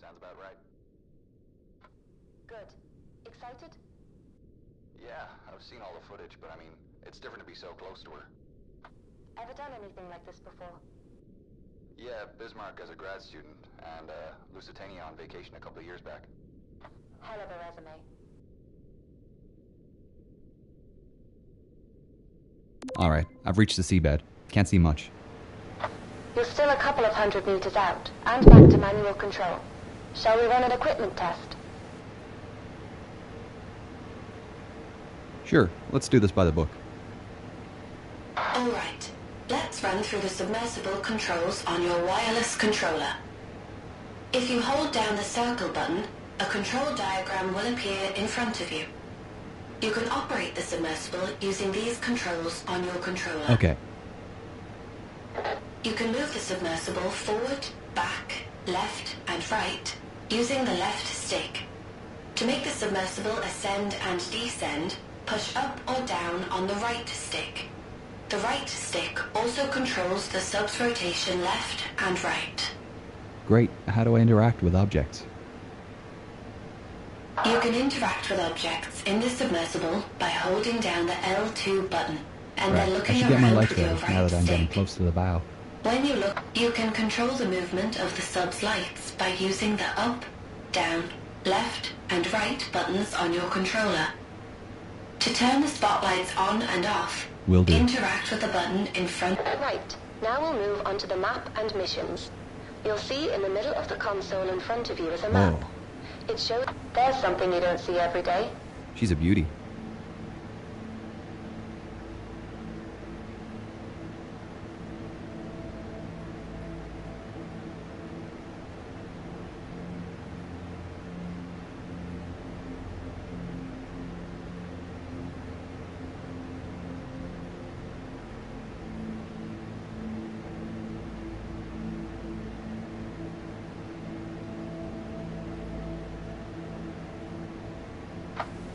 Sounds about right. Good. Excited? Yeah, I've seen all the footage, but I mean, it's different to be so close to her. Ever done anything like this before? Yeah, Bismarck as a grad student, and Lusitania on vacation a couple of years back. Hell of a resume. Alright, I've reached the seabed. Can't see much. You're still a couple of 100 meters out, and back to manual control. Shall we run an equipment test? Sure, let's do this by the book. Alright, let's run through the submersible controls on your wireless controller. If you hold down the circle button, a control diagram will appear in front of you. You can operate the submersible using these controls on your controller. Okay. You can move the submersible forward, back, left, and right using the left stick. To make the submersible ascend and descend, push up or down on the right stick. The right stick also controls the sub's rotation left and right. Great. How do I interact with objects? You can interact with objects in the submersible by holding down the L2 button and Right, then I looking should get my around lights with your ready now right that I'm getting stick. close to the bow. When you look, you can control the movement of the sub's lights by using the up, down, left, and right buttons on your controller. To turn the spotlights on and off, Will do. interact with the button in front. Right. Now we'll move on to the map and missions. You'll see in the middle of the console in front of you is a map. Whoa. It shows there's something you don't see every day. She's a beauty.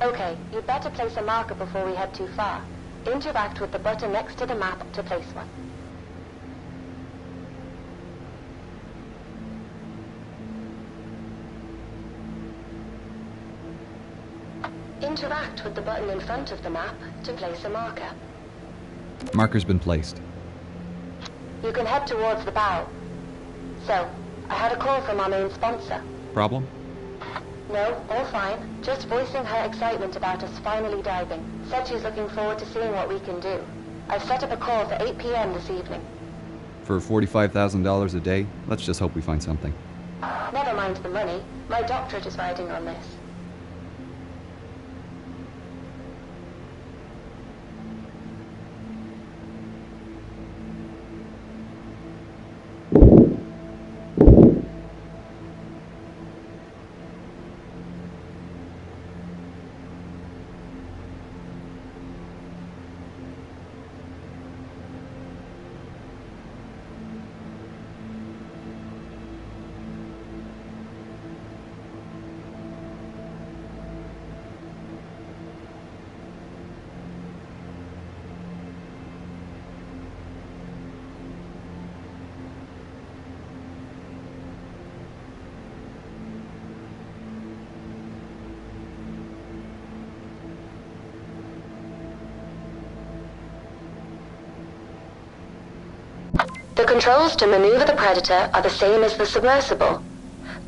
Okay, you'd better place a marker before we head too far. Interact with the button next to the map to place one. Interact with the button in front of the map to place a marker. Marker's been placed. You can head towards the bow. So, I had a call from our main sponsor. Problem? No, all fine. Just voicing her excitement about us finally diving. Said she's looking forward to seeing what we can do. I've set up a call for 8 p.m. this evening. For $45,000 a day, let's just hope we find something. Never mind the money. My doctorate is riding on this. The controls to maneuver the Predator are the same as the submersible.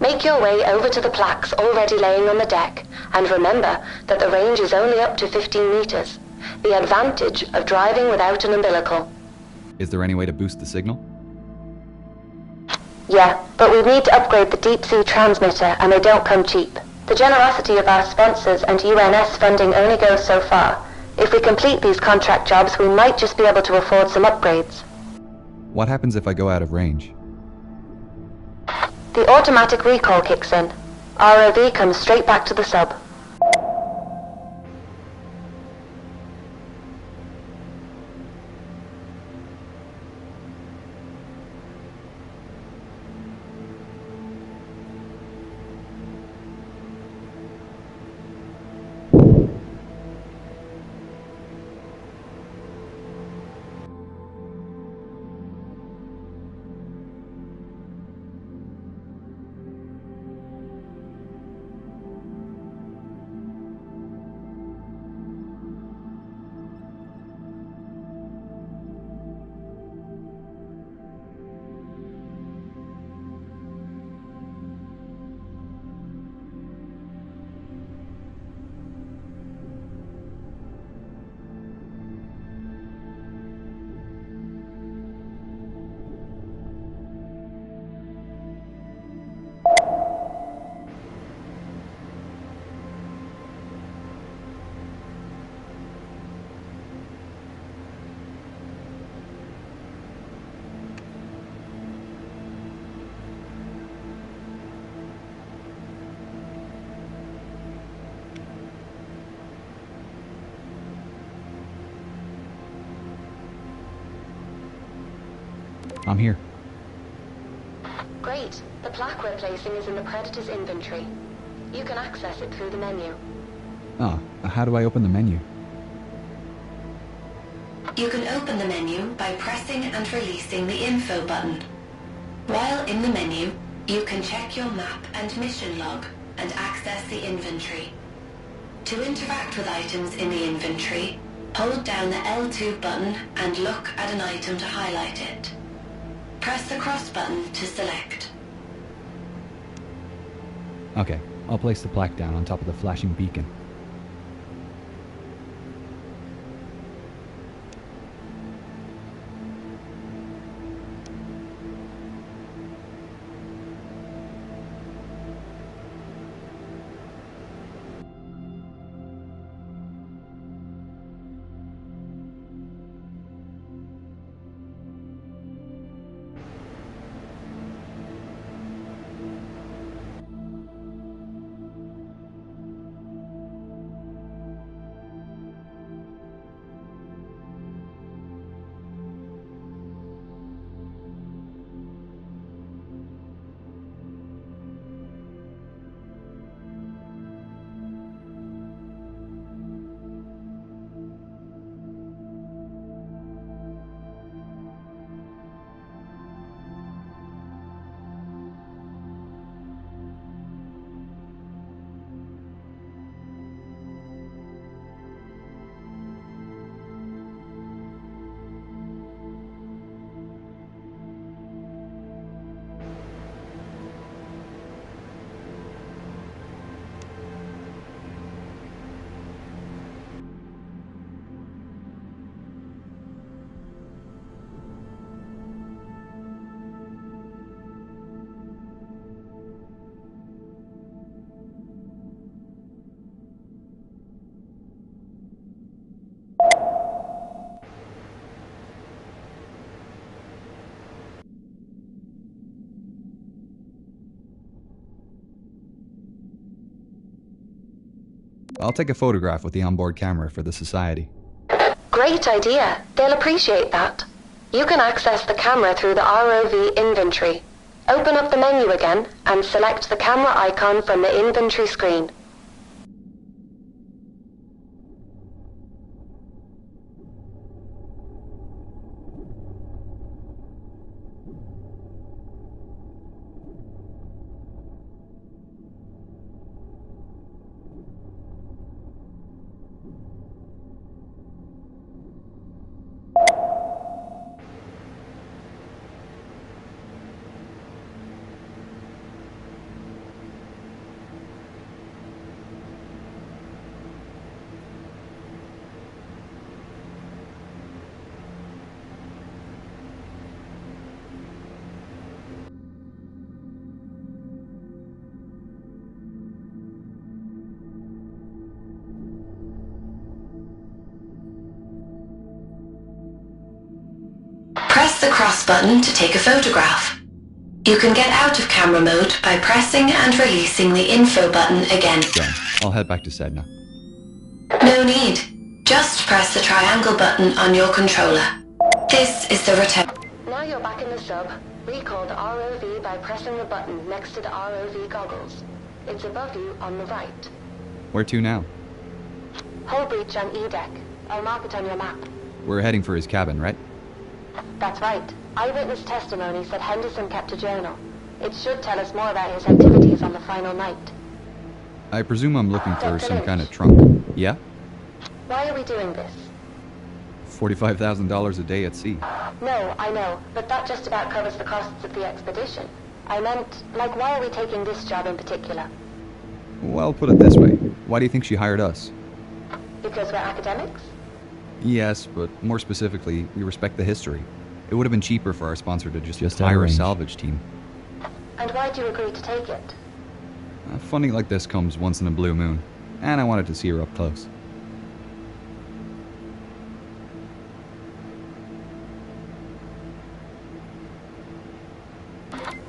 Make your way over to the plaques already laying on the deck, and remember that the range is only up to 15 meters. The advantage of driving without an umbilical. Is there any way to boost the signal? Yeah, but we need to upgrade the deep-sea transmitter, and they don't come cheap. The generosity of our sponsors and UNS funding only goes so far. If we complete these contract jobs, we might just be able to afford some upgrades. What happens if I go out of range? The automatic recall kicks in. ROV comes straight back to the sub. I'm here. Great. The plaque we're placing is in the Predator's inventory. You can access it through the menu. Oh, how do I open the menu? You can open the menu by pressing and releasing the info button. While in the menu, you can check your map and mission log and access the inventory. To interact with items in the inventory, hold down the L2 button and look at an item to highlight it. Press the cross button to select. Okay, I'll place the plaque down on top of the flashing beacon. I'll take a photograph with the onboard camera for the Society. Great idea. They'll appreciate that. You can access the camera through the ROV inventory. Open up the menu again and select the camera icon from the inventory screen. Press the cross button to take a photograph. You can get out of camera mode by pressing and releasing the info button again. Done. I'll head back to Sedna. No need. Just press the triangle button on your controller. This is the return. Now you're back in the sub. Recall the ROV by pressing the button next to the ROV goggles. It's above you on the right. Where to now? Hull breach on E-deck. I'll mark it on your map. We're heading for his cabin, right? That's right. Eyewitness testimony said Henderson kept a journal. It should tell us more about his activities on the final night. I presume I'm looking for Dr. some Lynch. kind of trunk. Yeah? Why are we doing this? $45,000 a day at sea. No, I know, but that just about covers the costs of the expedition. I meant, like, why are we taking this job in particular? Well, put it this way. Why do you think she hired us? Because we're academics? Yes, but more specifically, we respect the history. It would have been cheaper for our sponsor to just out of hire a range. salvage team. And why'd you agree to take it? Funding like this comes once in a blue moon, and I wanted to see her up close.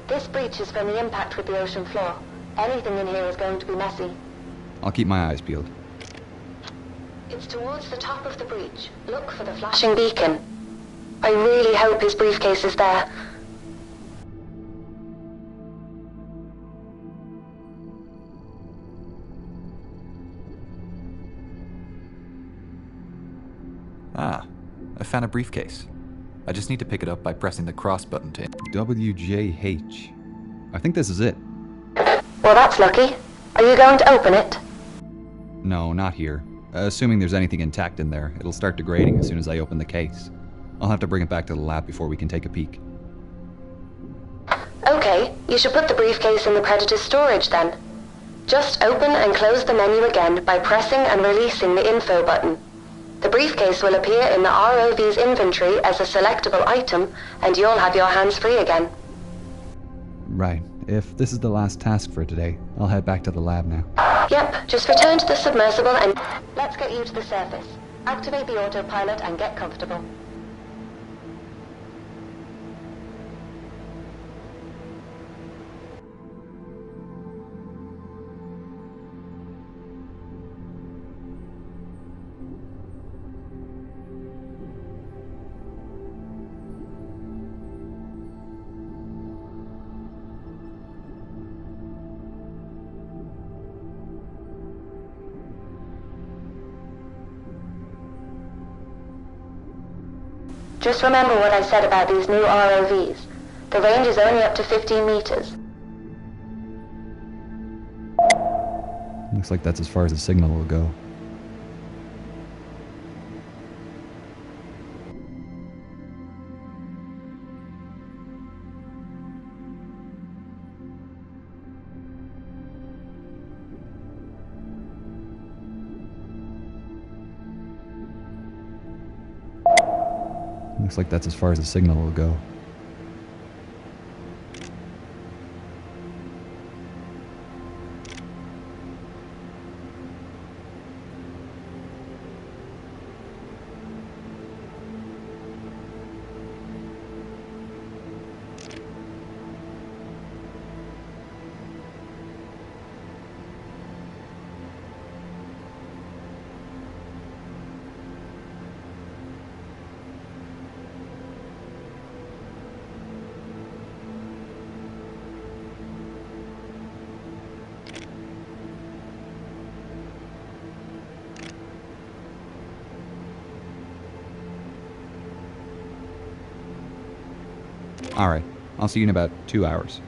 This breach is from the impact with the ocean floor. Anything in here is going to be messy. I'll keep my eyes peeled. It's towards the top of the breach. Look for the flashing beacon. I really hope his briefcase is there. Ah, I found a briefcase. I just need to pick it up by pressing the cross button to... WJH. I think this is it. Well, that's lucky. Are you going to open it? No, not here. Assuming there's anything intact in there, it'll start degrading as soon as I open the case. I'll have to bring it back to the lab before we can take a peek. Okay, you should put the briefcase in the Predator's storage then. Just open and close the menu again by pressing and releasing the info button. The briefcase will appear in the ROV's inventory as a selectable item, and you'll have your hands free again. Right. If this is the last task for today, I'll head back to the lab now. Yep, just return to the submersible and let's get you to the surface. Activate the autopilot and get comfortable. Just remember what I said about these new ROVs. The range is only up to 15 meters. Looks like that's as far as the signal will go. Looks like that's as far as the signal will go. Alright, I'll see you in about 2 hours.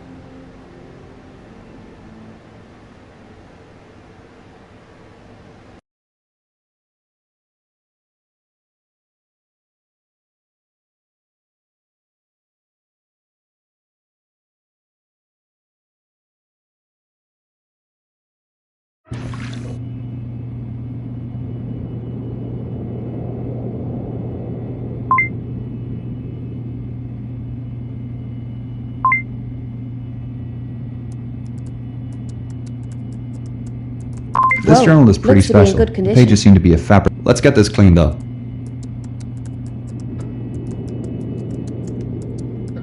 This Whoa, journal is pretty looks to be in special. good The condition. pages seem to be a fabric. Let's get this cleaned up.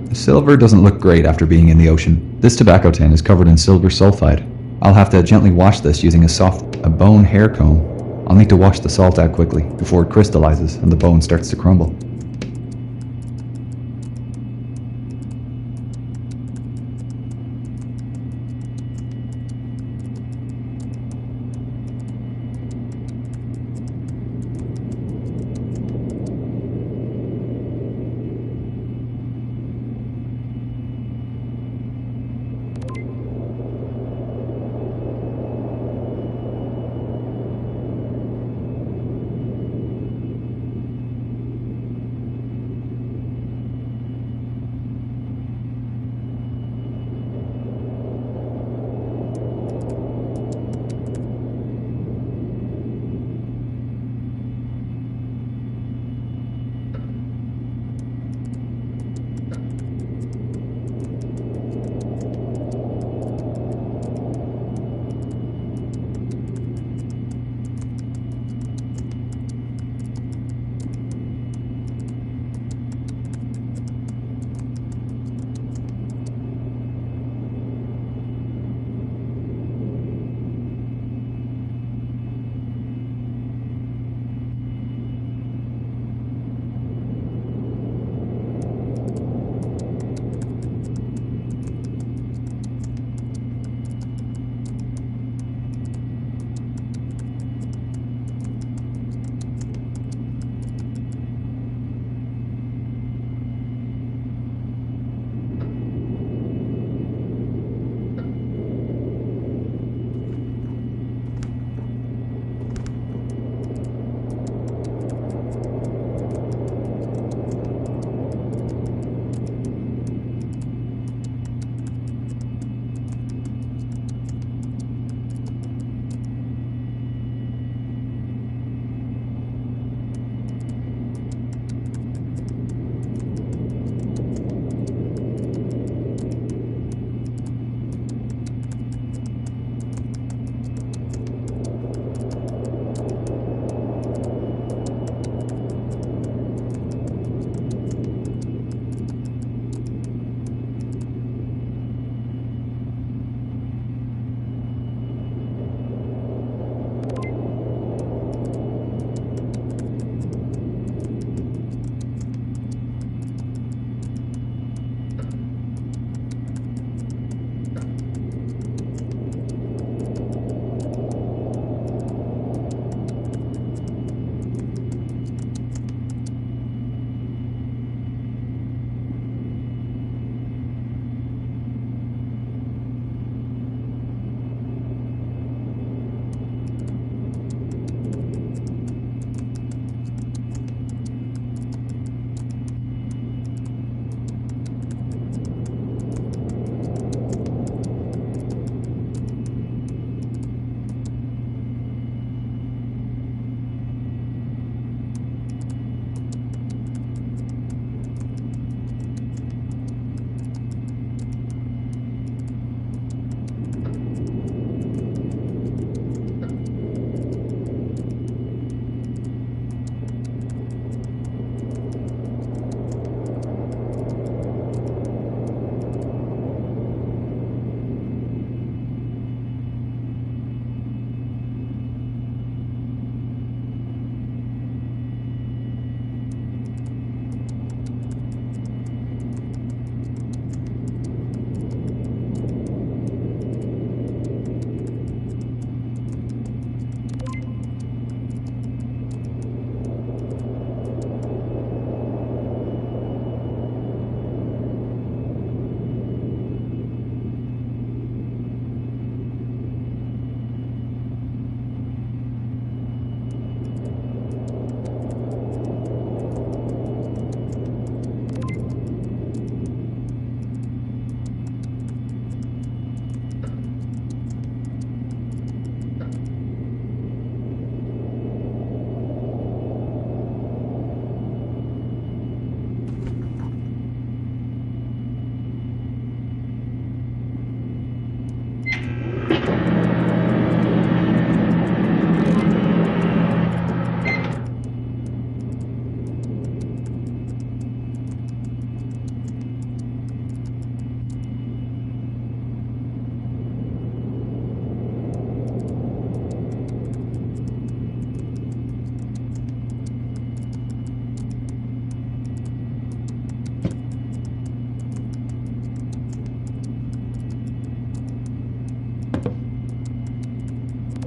The silver doesn't look great after being in the ocean. This tobacco tin is covered in silver sulfide. I'll have to gently wash this using a bone hair comb. I'll need to wash the salt out quickly before it crystallizes and the bone starts to crumble.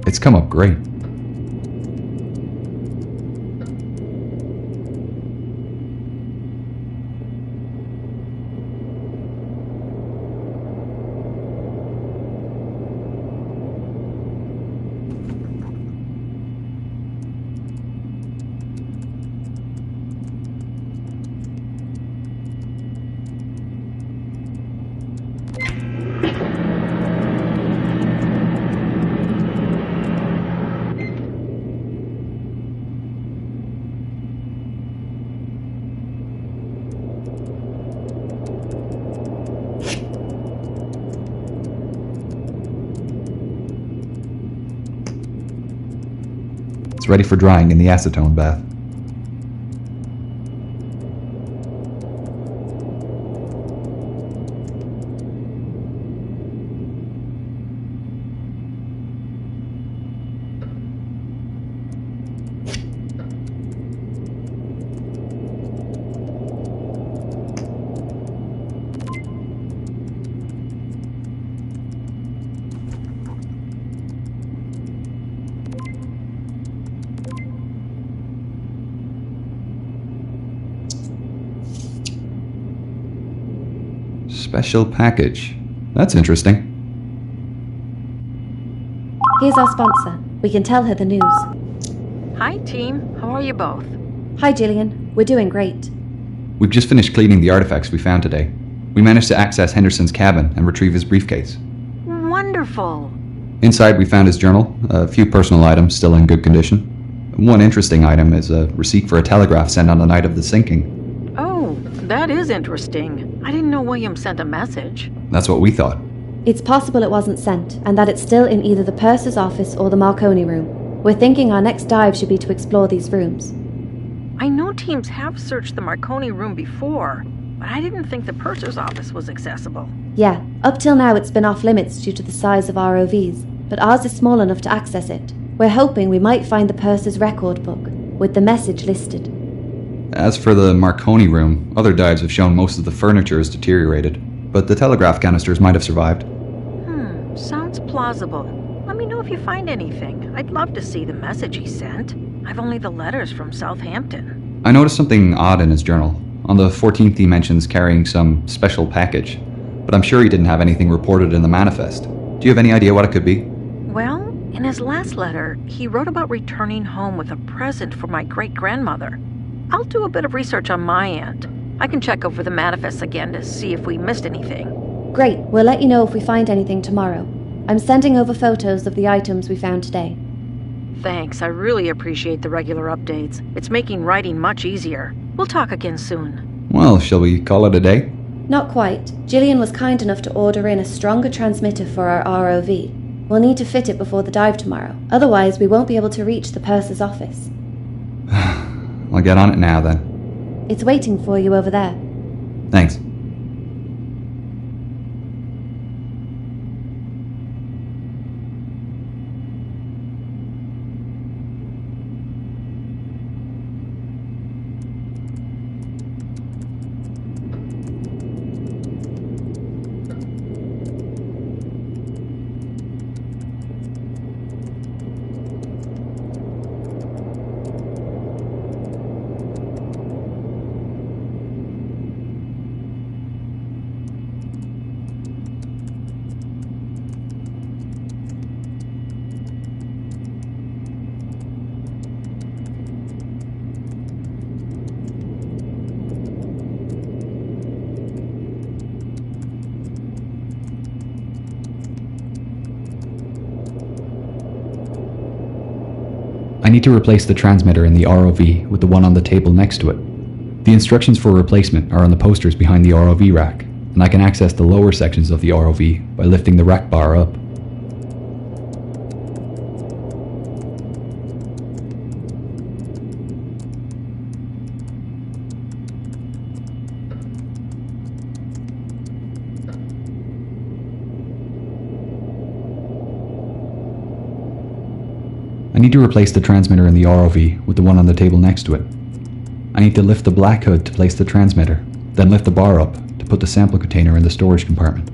It's come up great. It's ready for drying in the acetone bath. Special package. That's interesting. Here's our sponsor. We can tell her the news. Hi, team. How are you both? Hi, Gillian. We're doing great. We've just finished cleaning the artifacts we found today. We managed to access Henderson's cabin and retrieve his briefcase. Wonderful. Inside we found his journal, a few personal items still in good condition. One interesting item is a receipt for a telegraph sent on the night of the sinking. Oh, that is interesting. I didn't know William sent a message. That's what we thought. It's possible it wasn't sent, and that it's still in either the purser's office or the Marconi room. We're thinking our next dive should be to explore these rooms. I know teams have searched the Marconi room before, but I didn't think the purser's office was accessible. Yeah, up till now it's been off limits due to the size of ROVs, but ours is small enough to access it. We're hoping we might find the purser's record book, with the message listed. As for the Marconi room, other dives have shown most of the furniture is deteriorated, but the telegraph canisters might have survived. Sounds plausible. Let me know if you find anything. I'd love to see the message he sent. I've only the letters from Southampton. I noticed something odd in his journal. On the 14th he mentions carrying some special package, but I'm sure he didn't have anything reported in the manifest. Do you have any idea what it could be? Well, in his last letter, he wrote about returning home with a present for my great-grandmother. I'll do a bit of research on my end. I can check over the manifest again to see if we missed anything. Great, we'll let you know if we find anything tomorrow. I'm sending over photos of the items we found today. Thanks, I really appreciate the regular updates. It's making writing much easier. We'll talk again soon. Well, shall we call it a day? Not quite. Gillian was kind enough to order in a stronger transmitter for our ROV. We'll need to fit it before the dive tomorrow. Otherwise, we won't be able to reach the purser's office. I'll get on it now then. It's waiting for you over there. Thanks. I need to replace the transmitter in the ROV with the one on the table next to it. The instructions for replacement are on the posters behind the ROV rack, and I can access the lower sections of the ROV by lifting the rack bar up. I need to replace the transmitter in the ROV with the one on the table next to it. I need to lift the black hood to place the transmitter, then lift the bar up to put the sample container in the storage compartment.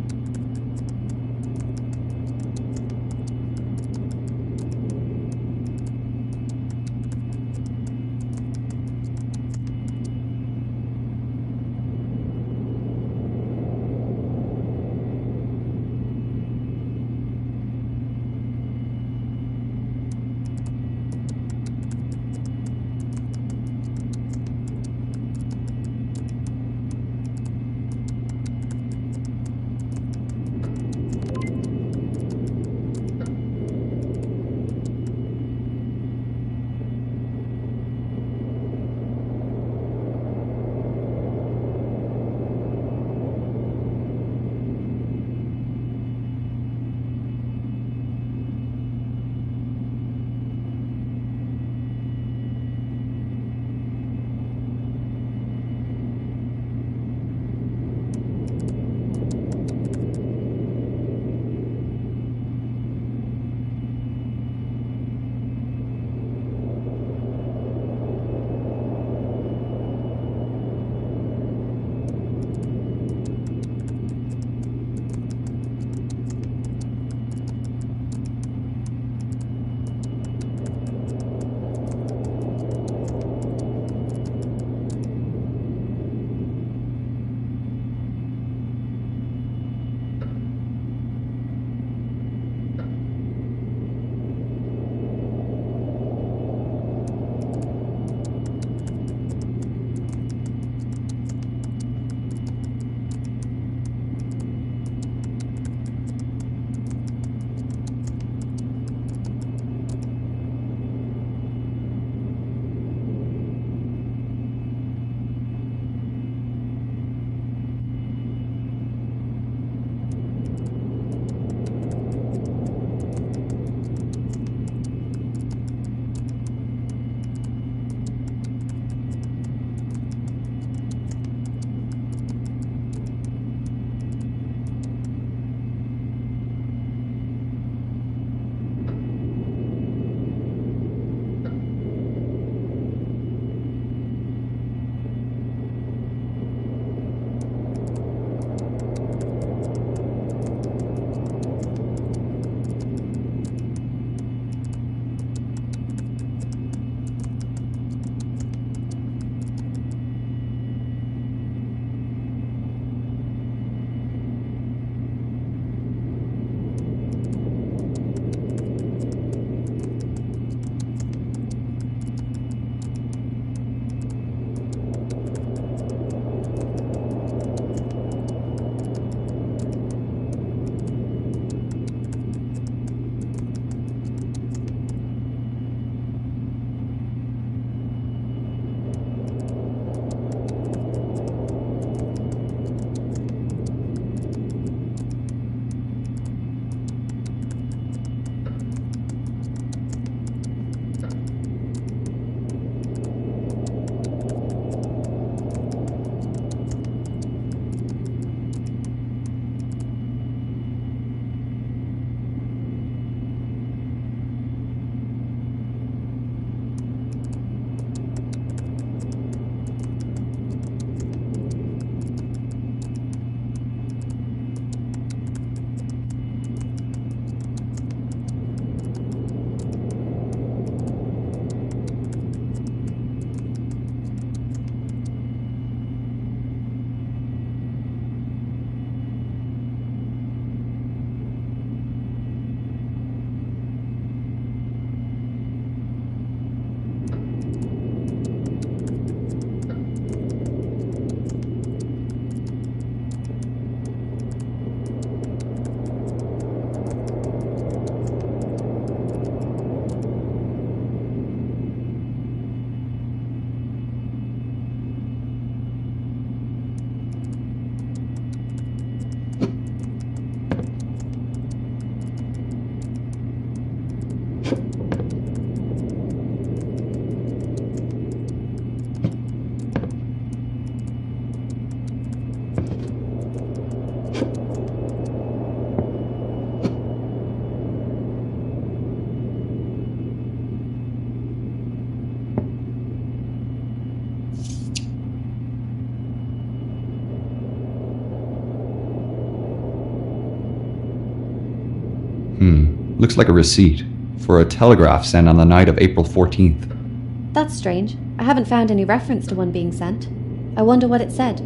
Looks like a receipt for a telegraph sent on the night of April 14th. That's strange. I haven't found any reference to one being sent. I wonder what it said.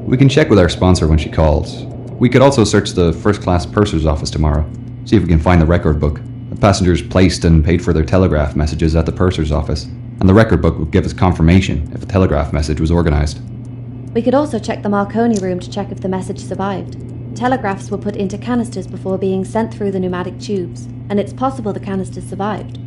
We can check with our sponsor when she calls. We could also search the first-class purser's office tomorrow, see if we can find the record book. The passengers placed and paid for their telegraph messages at the purser's office, and the record book would give us confirmation if a telegraph message was organized. We could also check the Marconi room to check if the message survived. Telegraphs were put into canisters before being sent through the pneumatic tubes, and it's possible the canisters survived.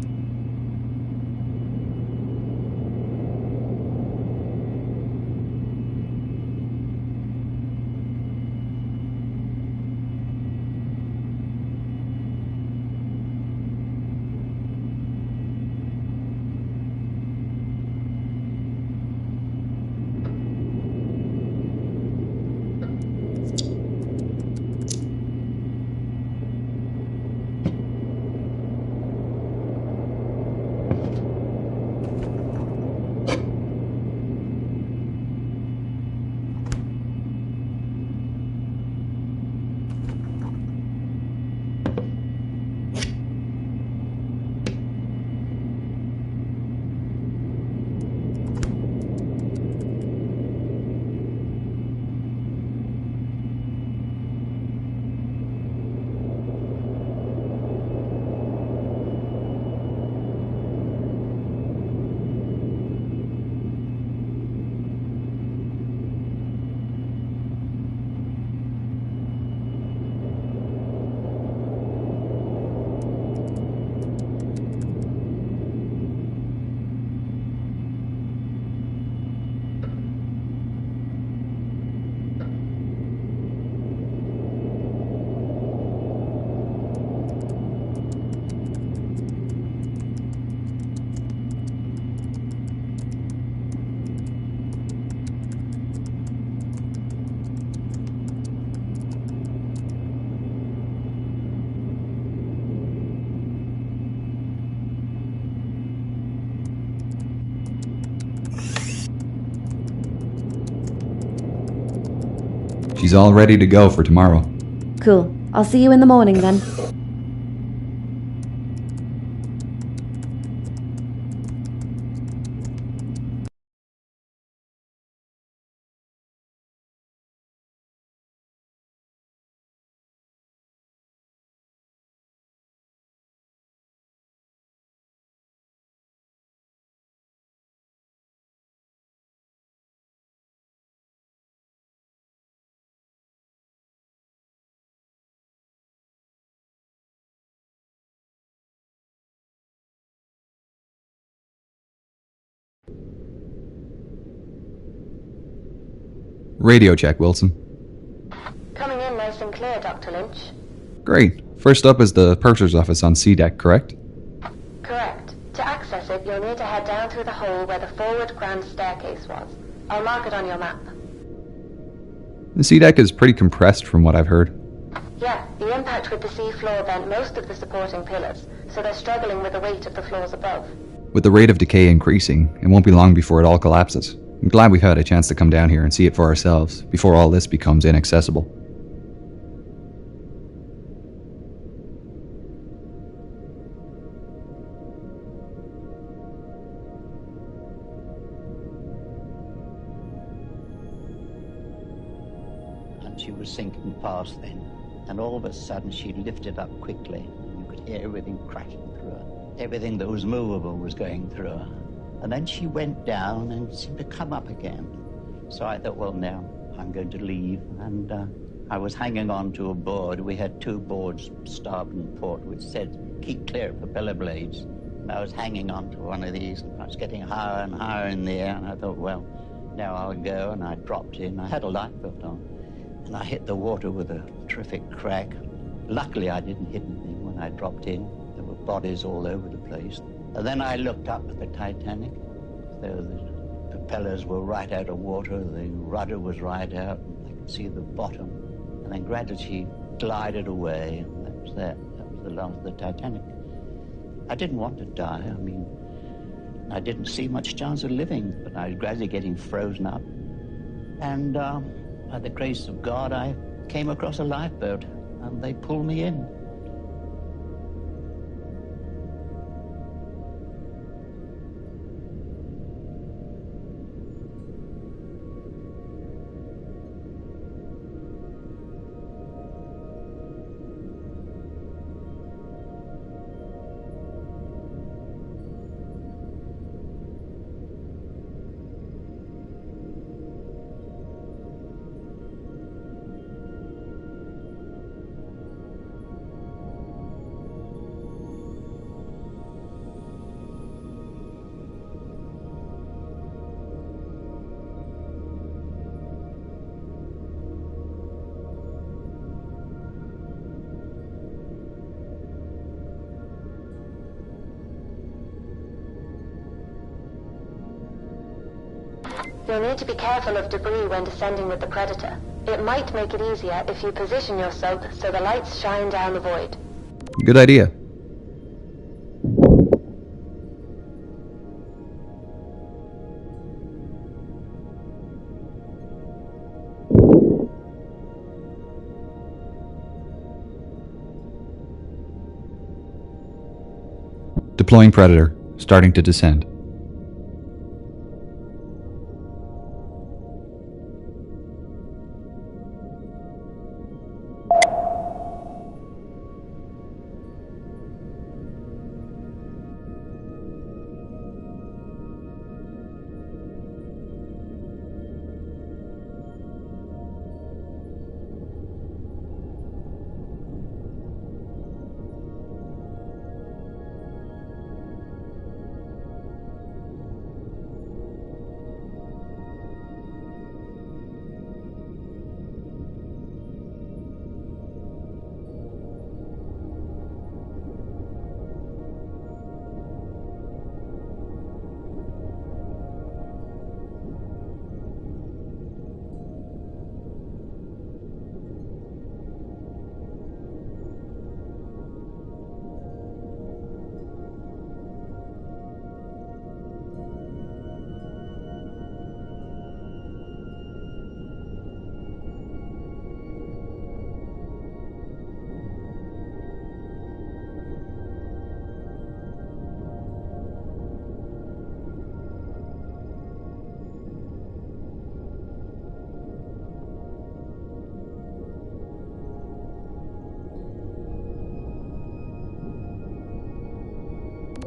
She's all ready to go for tomorrow. Cool. I'll see you in the morning then. Radio check, Wilson. Coming in nice and clear, Dr. Lynch. Great. First up is the purser's office on C deck, correct? Correct. To access it, you'll need to head down through the hole where the forward grand staircase was. I'll mark it on your map. The C deck is pretty compressed from what I've heard. Yeah, the impact with the sea floor bent most of the supporting pillars, so they're struggling with the weight of the floors above. With the rate of decay increasing, it won't be long before it all collapses. I'm glad we've had a chance to come down here and see it for ourselves before all this becomes inaccessible. And she was sinking fast then, and all of a sudden she lifted up quickly. You could hear everything crashing through her. Everything that was movable was going through her. And then she went down and seemed to come up again. So I thought, well, now I'm going to leave. And I was hanging on to a board. We had two boards, starboard and port, which said, keep clear of propeller blades. And I was hanging on to one of these, and I was getting higher and higher in the air. And I thought, well, now I'll go. And I dropped in. I had a lifebelt on. And I hit the water with a terrific crack. Luckily, I didn't hit anything when I dropped in. There were bodies all over the place. And then I looked up at the Titanic. The propellers were right out of water, the rudder was right out, and I could see the bottom. And then gradually she glided away, and that was that. That was the last of the Titanic. I didn't want to die. I mean, I didn't see much chance of living, but I was gradually getting frozen up. And by the grace of God, I came across a lifeboat, and they pulled me in. You'll need to be careful of debris when descending with the Predator. It might make it easier if you position yourself so the lights shine down the void. Good idea. Deploying Predator, starting to descend.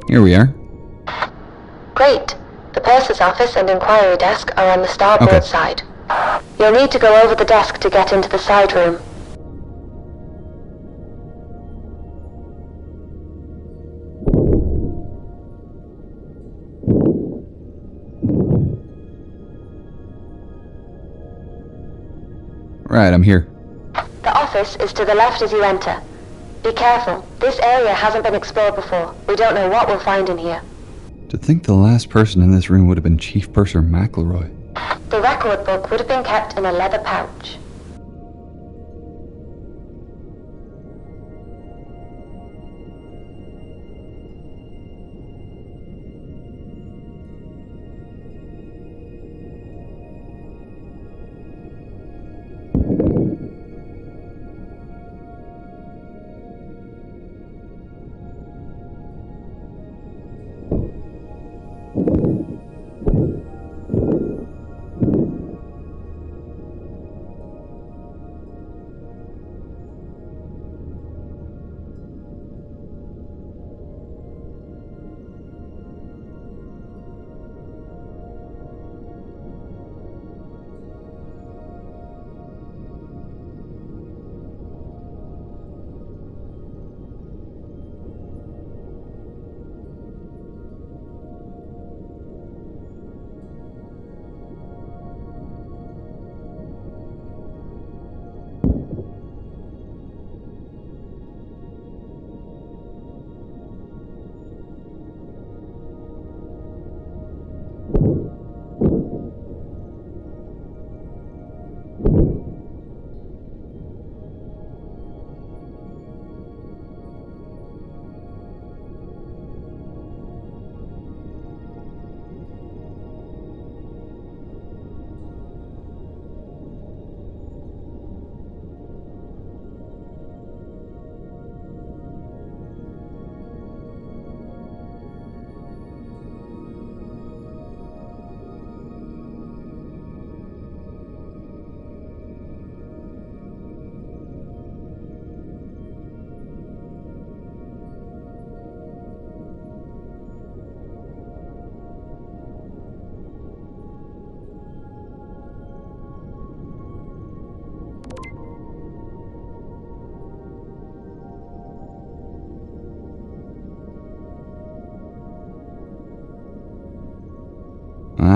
Here we are. Great. The purser's office and inquiry desk are on the starboard Okay. side. You'll need to go over the desk to get into the side room. Right, I'm here. The office is to the left as you enter. Be careful. This area hasn't been explored before. We don't know what we'll find in here. To think the last person in this room would have been Chief Purser McElroy. The record book would have been kept in a leather pouch.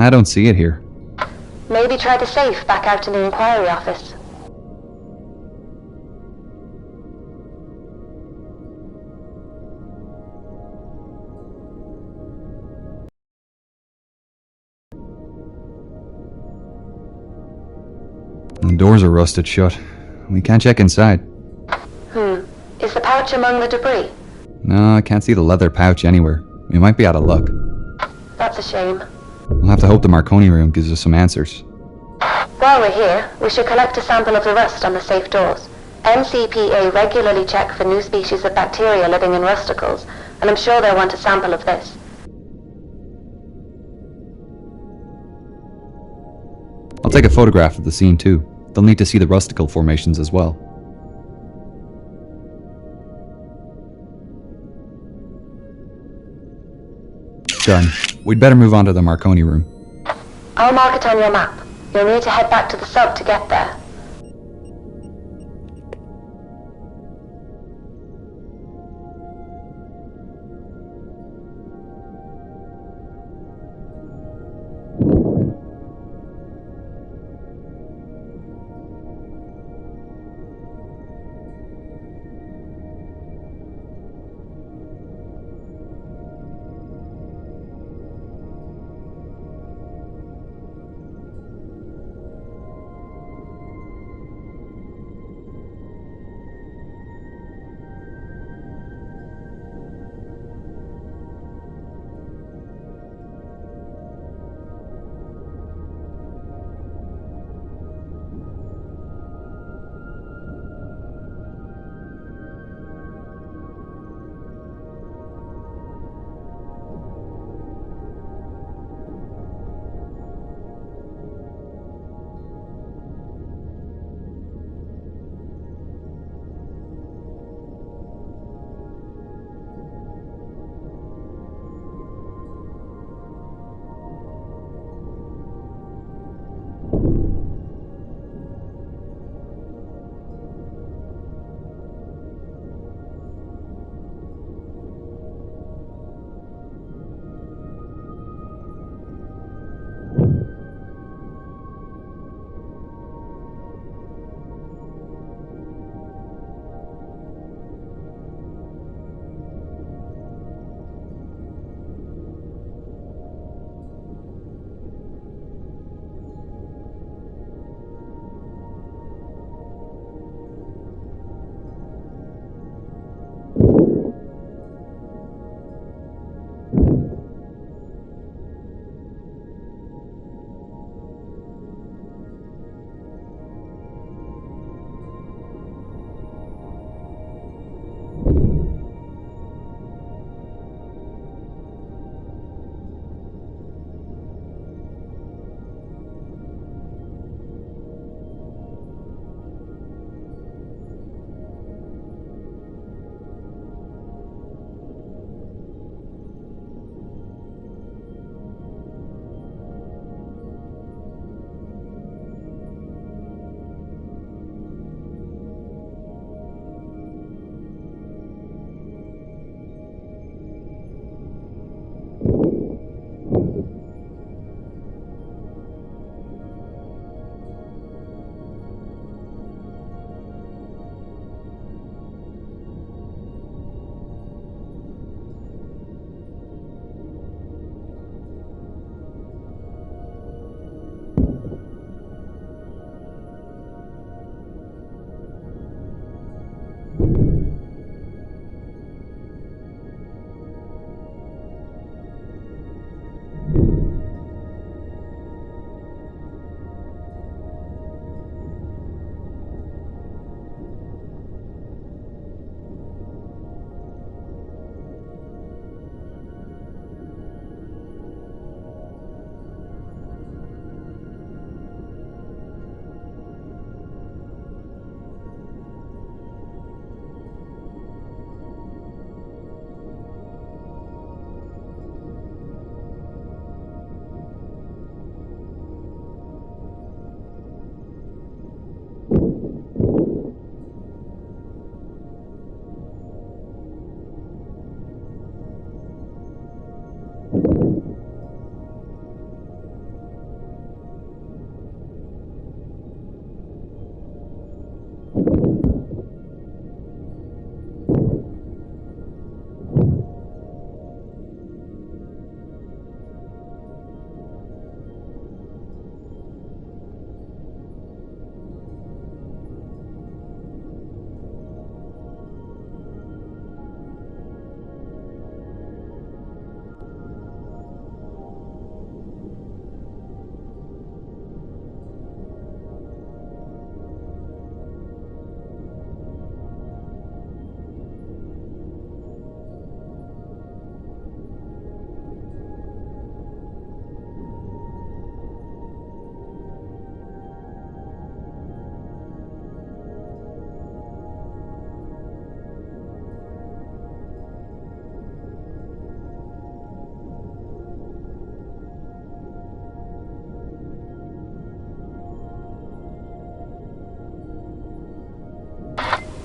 I don't see it here. Maybe try the safe back out in the inquiry office. The doors are rusted shut. We can't check inside. Is the pouch among the debris? No, I can't see the leather pouch anywhere. We might be out of luck. That's a shame. We'll have to hope the Marconi room gives us some answers. While we're here, we should collect a sample of the rust on the safe doors. NCPA regularly check for new species of bacteria living in rusticles, and I'm sure they'll want a sample of this. I'll take a photograph of the scene too. They'll need to see the rusticle formations as well. Done. We'd better move on to the Marconi room. I'll mark it on your map. You'll need to head back to the sub to get there.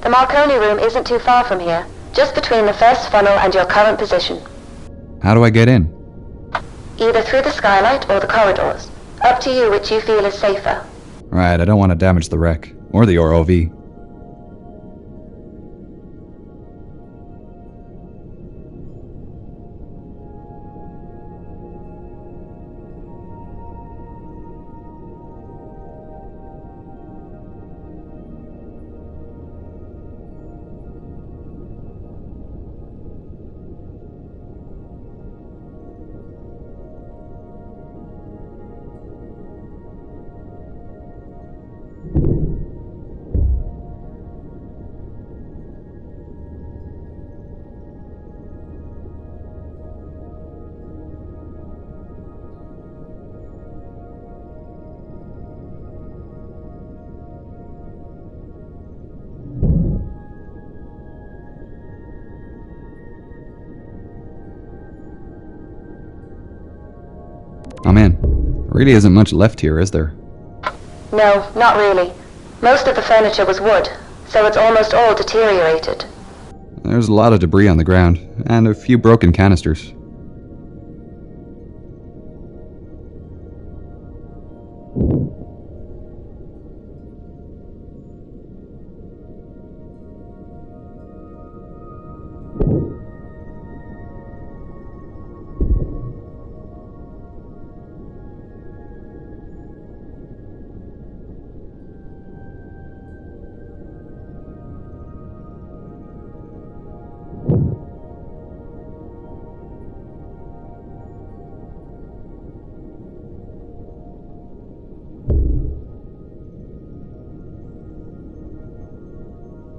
The Marconi room isn't too far from here, just between the first funnel and your current position. How do I get in? Either through the skylight or the corridors. Up to you which you feel is safer. Right, I don't want to damage the wreck. Or the ROV. I'm in. There really isn't much left here, is there? No, not really. Most of the furniture was wood, so it's almost all deteriorated. There's a lot of debris on the ground, and a few broken canisters.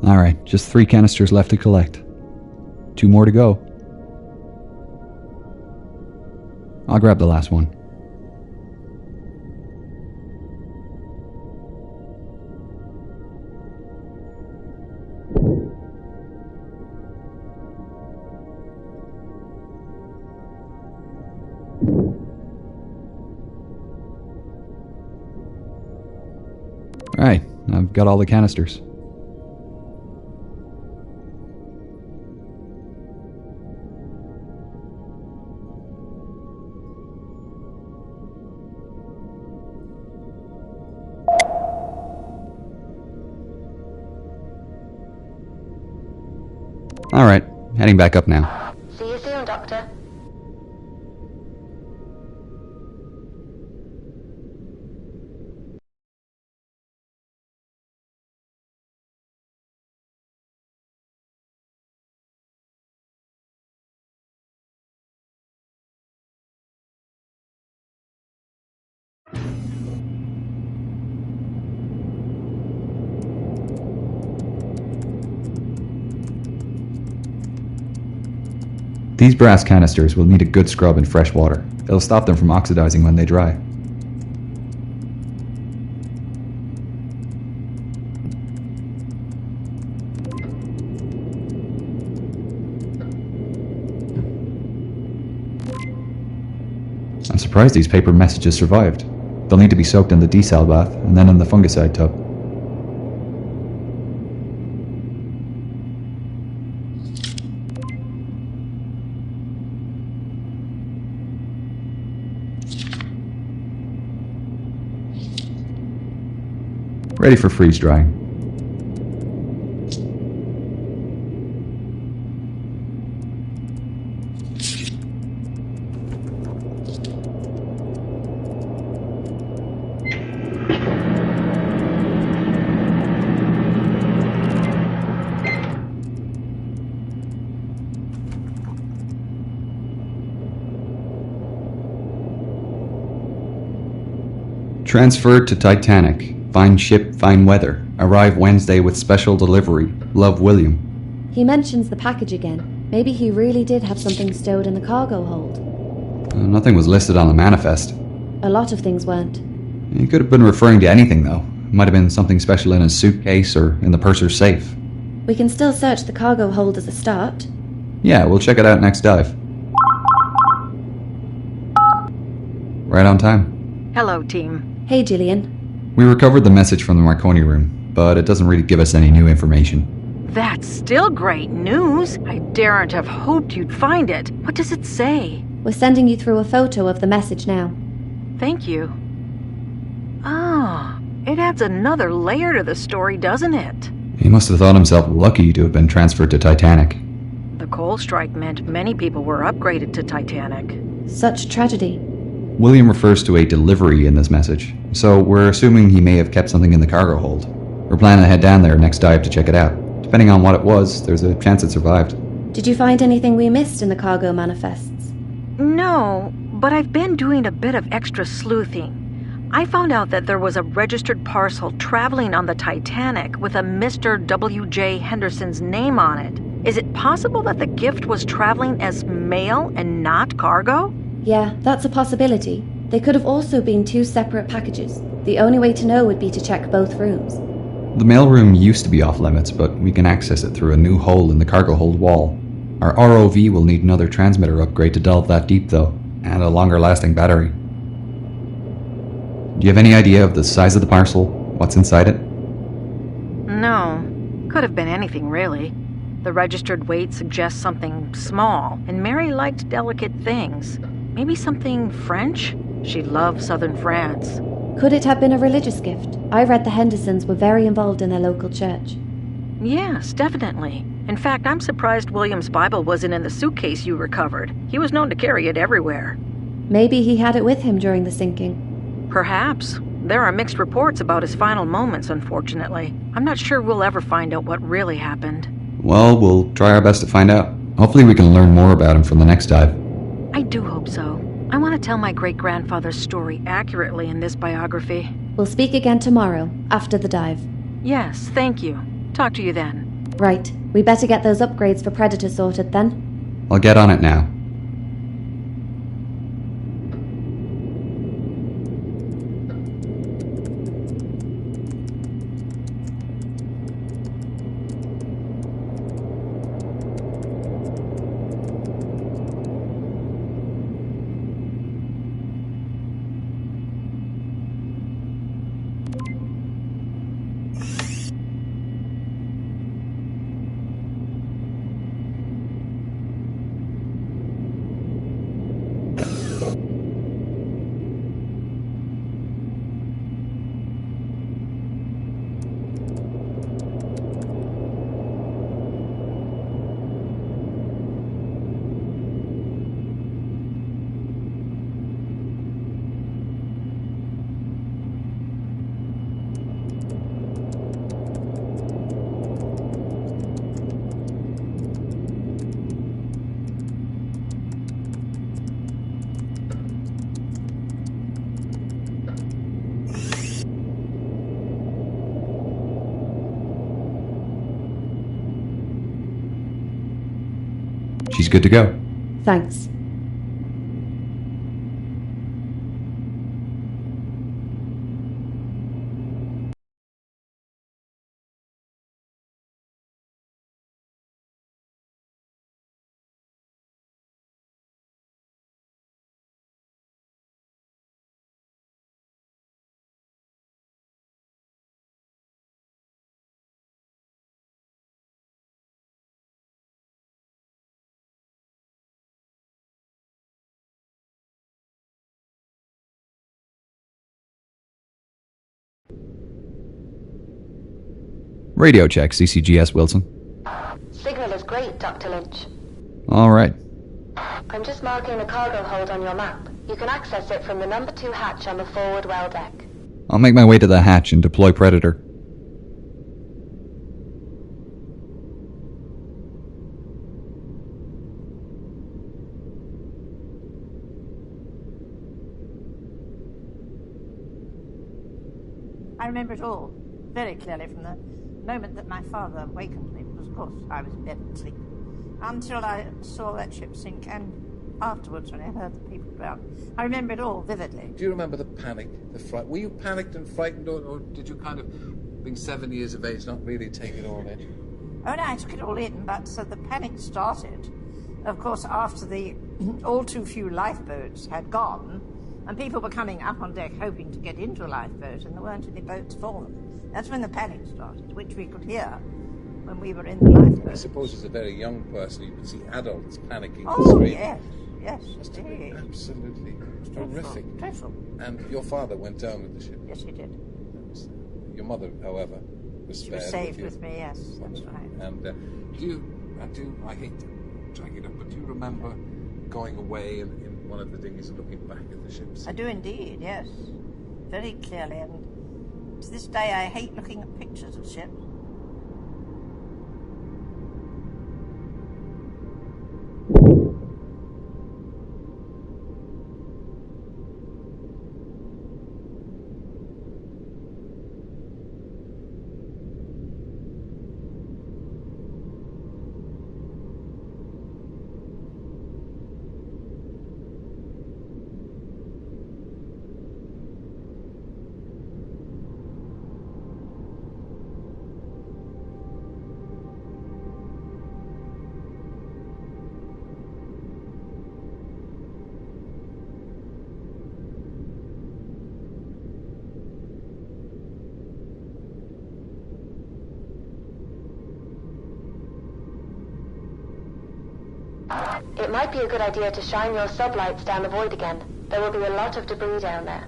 Alright, just 3 canisters left to collect. 2 more to go. I'll grab the last one. Right, I've got all the canisters. Alright, heading back up now. See you soon, Doctor. These brass canisters will need a good scrub in fresh water. It'll stop them from oxidizing when they dry. I'm surprised these paper messages survived. They'll need to be soaked in the desal bath and then in the fungicide tub. Ready for freeze drying. Transferred to Titanic. Fine ship, fine weather. Arrive Wednesday with special delivery. Love, William. He mentions the package again. Maybe he really did have something stowed in the cargo hold. Nothing was listed on the manifest. A lot of things weren't. He could have been referring to anything, though. Might have been something special in his suitcase or in the purser's safe. We can still search the cargo hold as a start. Yeah, we'll check it out next dive. Right on time. Hello, team. Hey, Gillian. We recovered the message from the Marconi room, but it doesn't really give us any new information. That's still great news. I daren't have hoped you'd find it. What does it say? We're sending you through a photo of the message now. Thank you. Ah, it adds another layer to the story, doesn't it? He must have thought himself lucky to have been transferred to Titanic. The coal strike meant many people were upgraded to Titanic. Such tragedy. William refers to a delivery in this message, so we're assuming he may have kept something in the cargo hold. We're planning to head down there next dive to check it out. Depending on what it was, there's a chance it survived. Did you find anything we missed in the cargo manifests? No, but I've been doing a bit of extra sleuthing. I found out that there was a registered parcel traveling on the Titanic with a Mr. W.J. Henderson's name on it. Is it possible that the gift was traveling as mail and not cargo? Yeah, that's a possibility. They could have also been two separate packages. The only way to know would be to check both rooms. The mailroom used to be off limits, but we can access it through a new hole in the cargo hold wall. Our ROV will need another transmitter upgrade to delve that deep, though, and a longer lasting battery. Do you have any idea of the size of the parcel? What's inside it? No. Could have been anything, really. The registered weight suggests something small, and Mary liked delicate things. Maybe something French? She loved southern France. Could it have been a religious gift? I read the Hendersons were very involved in their local church. Yes, definitely. In fact, I'm surprised William's Bible wasn't in the suitcase you recovered. He was known to carry it everywhere. Maybe he had it with him during the sinking. Perhaps. There are mixed reports about his final moments, unfortunately. I'm not sure we'll ever find out what really happened. Well, we'll try our best to find out. Hopefully we can learn more about him from the next dive. I do hope so. I want to tell my great-grandfather's story accurately in this biography. We'll speak again tomorrow, after the dive. Yes, thank you. Talk to you then. Right. We better get those upgrades for Predator sorted then. I'll get on it now. She's good to go. Thanks. Radio check, CCGS Wilson. Signal is great, Dr. Lynch. All right. I'm just marking the cargo hold on your map. You can access it from the number 2 hatch on the forward well deck. I'll make my way to the hatch and deploy Predator. I remember it all very clearly from the moment that my father wakened me, because of course I was in bed and asleep, until I saw that ship sink, and afterwards when I heard the people drown. I remember it all vividly. Do you remember the panic, the fright? Were you panicked and frightened, or did you kind of, being 7 years of age, not really take it all in? Oh no, I took it all in, but so the panic started, of course, after the all too few lifeboats had gone, and people were coming up on deck hoping to get into a lifeboat, and there weren't any boats for them. That's when the panic started, which we could hear when we were in the lifeboat. I suppose as a very young person you could see adults panicking. Oh, yes, yes. Must have been absolutely horrific. Dreadful. And your father went down with the ship? Yes, he did. Your mother, however, was She was spared saved with me, yes, that's right. And I hate to drag it up, but do you remember going away in one of the dinghies and looking back at the ships? I do indeed, yes. Very clearly, and to this day I hate looking at pictures of ships. It might be a good idea to shine your sublights down the void again. There will be a lot of debris down there.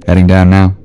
Heading down now.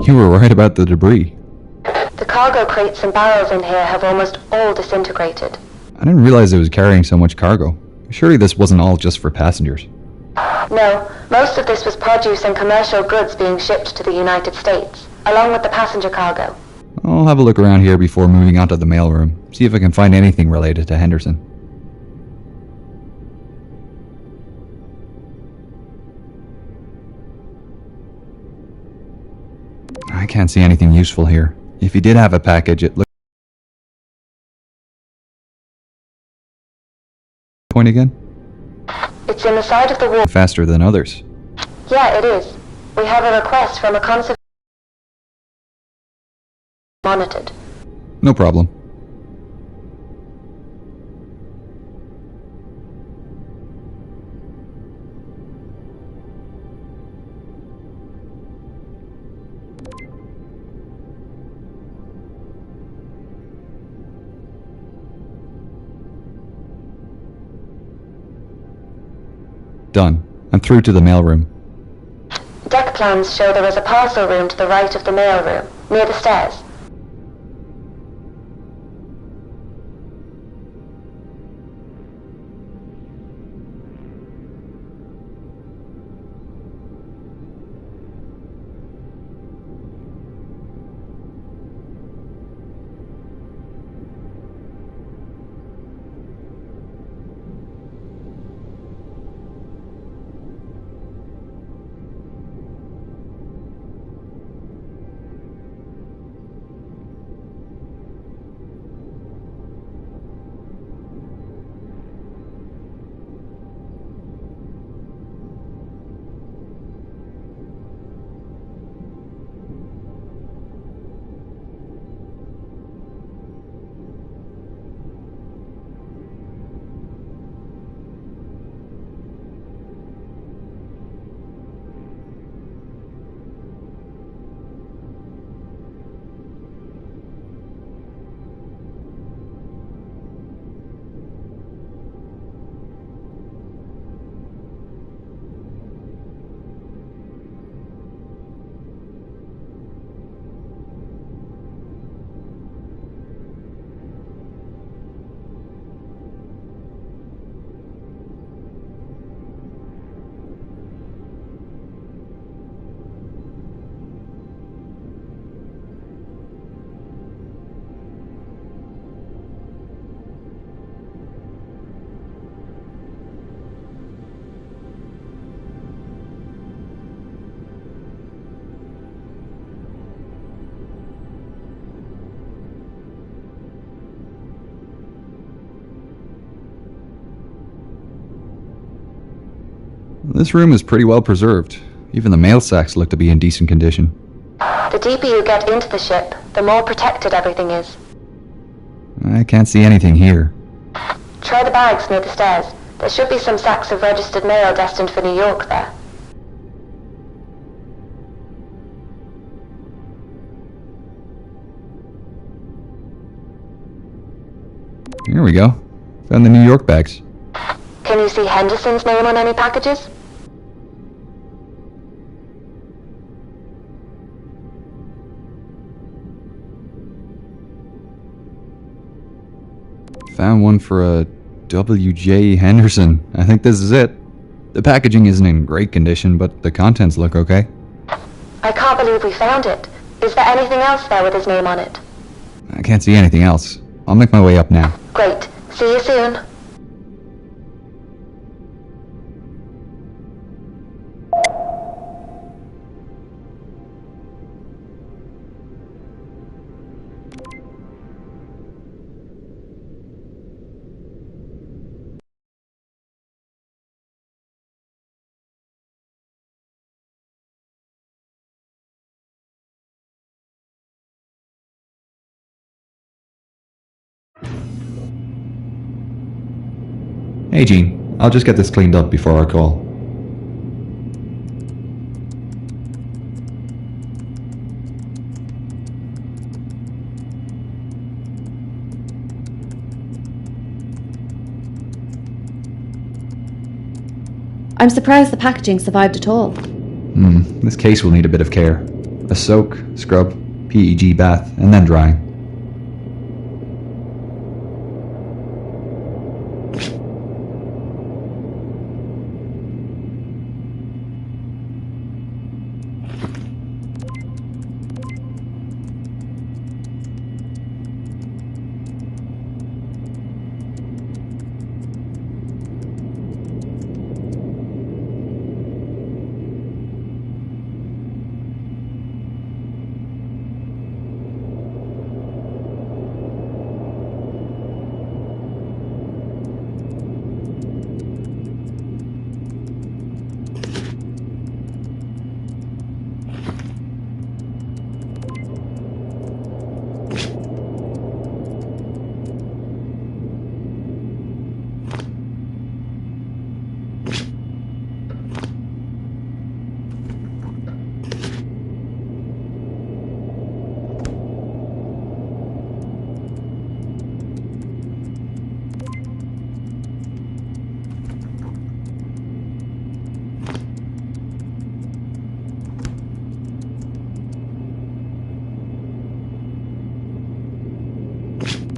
You were right about the debris. The cargo crates and barrels in here have almost all disintegrated. I didn't realize it was carrying so much cargo. Surely this wasn't all just for passengers. No, most of this was produce and commercial goods being shipped to the United States, along with the passenger cargo. I'll have a look around here before moving on to the mailroom, see if I can find anything related to Henderson. I can't see anything useful here. If he did have a package, it looked... Point again? It's in the side of the wall. Faster than others. Yeah, it is. We have a request from a conservation monitored. No problem. Done. I'm through to the mailroom. Deck plans show there is a parcel room to the right of the mailroom, near the stairs. This room is pretty well preserved. Even the mail sacks look to be in decent condition. The deeper you get into the ship, the more protected everything is. I can't see anything here. Try the bags near the stairs. There should be some sacks of registered mail destined for New York there. Here we go. Found the New York bags. Can you see Henderson's name on any packages? Found one for a W.J. Henderson. I think this is it. The packaging isn't in great condition, but the contents look okay. I can't believe we found it. Is there anything else there with his name on it? I can't see anything else. I'll make my way up now. Great. See you soon. Hey Jean, I'll just get this cleaned up before our call. I'm surprised the packaging survived at all. This case will need a bit of care. A soak, scrub, PEG bath, and then drying.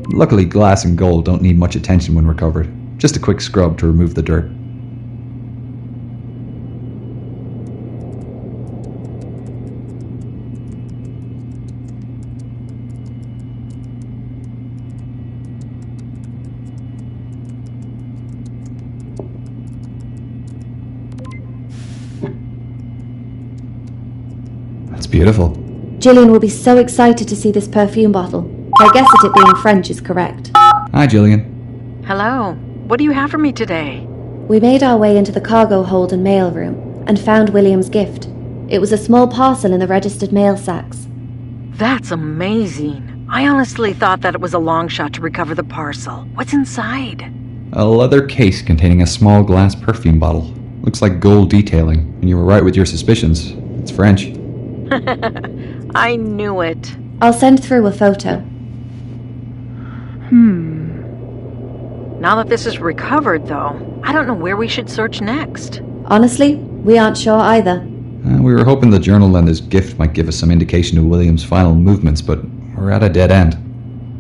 Luckily, glass and gold don't need much attention when recovered. Just a quick scrub to remove the dirt. That's beautiful. Gillian will be so excited to see this perfume bottle. I guess it being French is correct. Hi, Gillian. Hello. What do you have for me today? We made our way into the cargo hold and mail room and found William's gift. It was a small parcel in the registered mail sacks. That's amazing. I honestly thought that it was a long shot to recover the parcel. What's inside? A leather case containing a small glass perfume bottle. Looks like gold detailing, and you were right with your suspicions. It's French. I knew it. I'll send through a photo. Now that this is recovered, though, I don't know where we should search next. Honestly, we aren't sure either. We were hoping the journal and his gift might give us some indication of William's final movements, but we're at a dead end.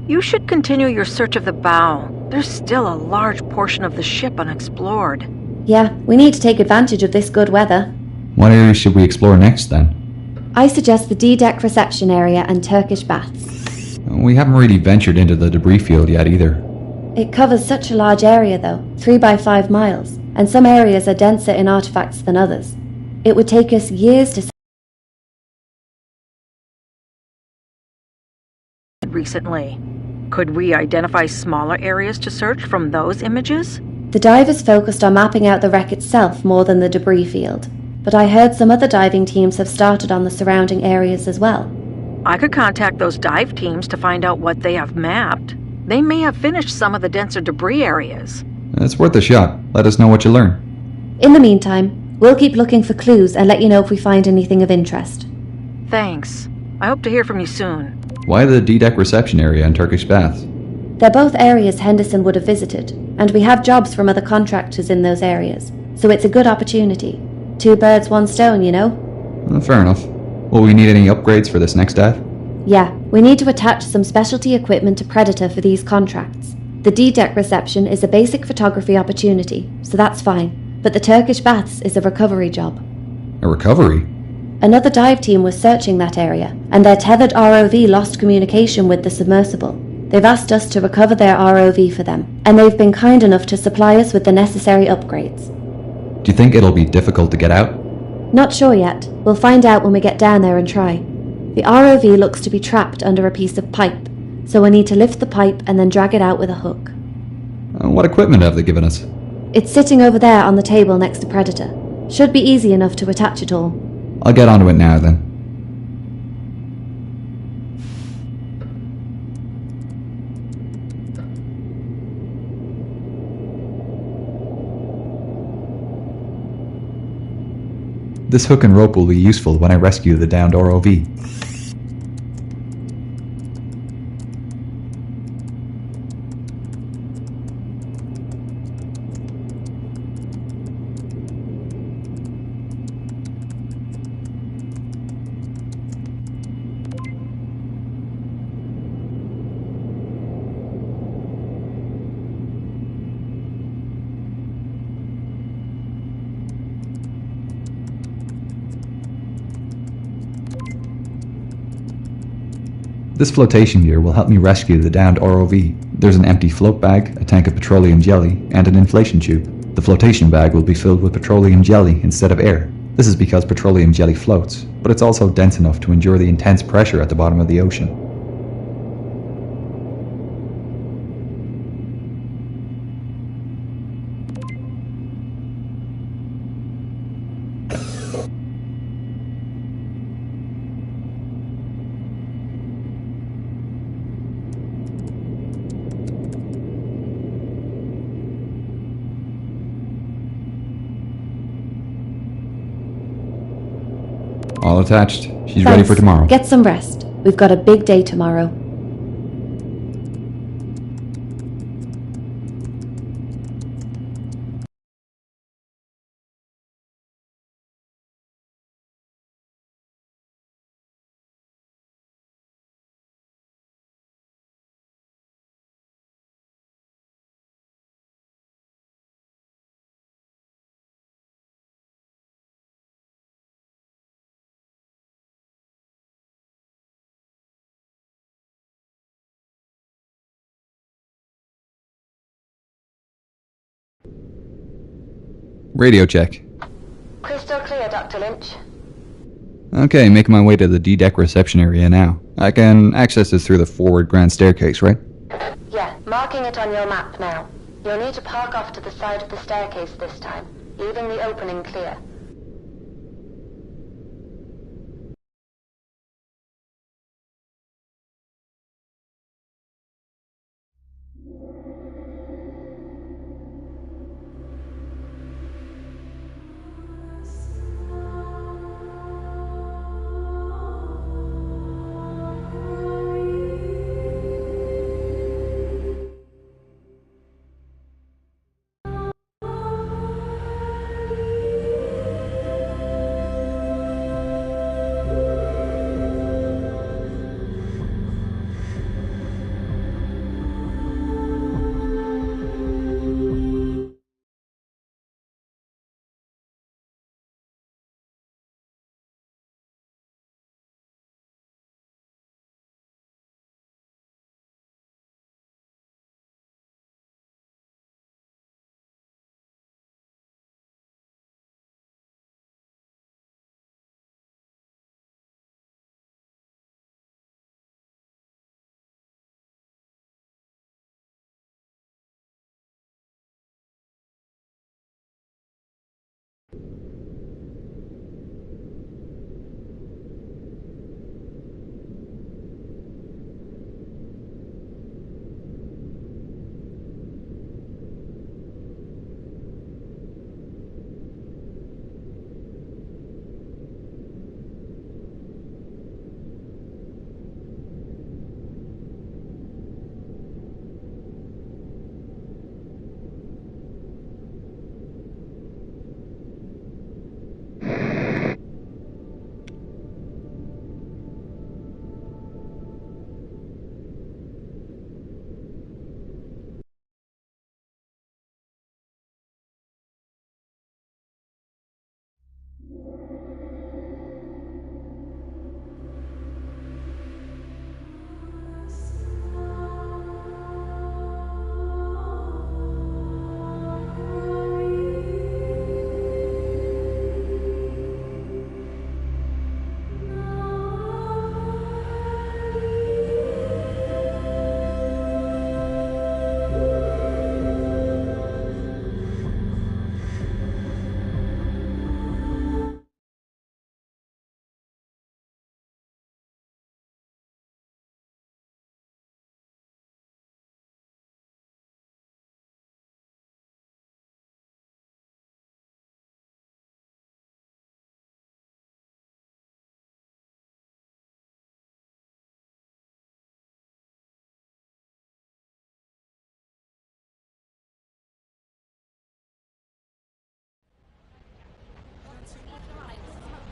You should continue your search of the bow. There's still a large portion of the ship unexplored. Yeah, we need to take advantage of this good weather. What areas should we explore next, then? I suggest the D-deck reception area and Turkish baths. We haven't really ventured into the debris field yet, either. It covers such a large area, though, 3 by 5 miles, and some areas are denser in artifacts than others. It would take us years to... Recently. Could we identify smaller areas to search from those images? The divers focused on mapping out the wreck itself more than the debris field, but I heard some other diving teams have started on the surrounding areas as well. I could contact those dive teams to find out what they have mapped. They may have finished some of the denser debris areas. It's worth a shot. Let us know what you learn. In the meantime, we'll keep looking for clues and let you know if we find anything of interest. Thanks. I hope to hear from you soon. Why the D-deck reception area and Turkish baths? They're both areas Henderson would have visited. and we have jobs from other contractors in those areas, so it's a good opportunity. 2 birds, 1 stone, you know? Fair enough. Will we need any upgrades for this next dive? Yeah, we need to attach some specialty equipment to Predator for these contracts. The D-deck reception is a basic photography opportunity, so that's fine, but the Turkish baths is a recovery job. A recovery? Another dive team was searching that area, and their tethered ROV lost communication with the submersible. They've asked us to recover their ROV for them, and they've been kind enough to supply us with the necessary upgrades. Do you think it'll be difficult to get out? Not sure yet. We'll find out when we get down there and try. The ROV looks to be trapped under a piece of pipe, so we'll need to lift the pipe and then drag it out with a hook. What equipment have they given us? It's sitting over there on the table next to Predator. Should be easy enough to attach it all. I'll get onto it now then. This hook and rope will be useful when I rescue the downed ROV. This flotation gear will help me rescue the downed ROV. There's an empty float bag, a tank of petroleum jelly, and an inflation tube. The flotation bag will be filled with petroleum jelly instead of air. This is because petroleum jelly floats, but it's also dense enough to endure the intense pressure at the bottom of the ocean. All attached. She's ready for tomorrow. Get some rest. We've got a big day tomorrow. Radio check. Crystal clear, Dr. Lynch. Okay, making my way to the D-deck reception area now. I can access this through the forward grand staircase, right? Yeah, marking it on your map now. You'll need to park off to the side of the staircase this time, leaving the opening clear.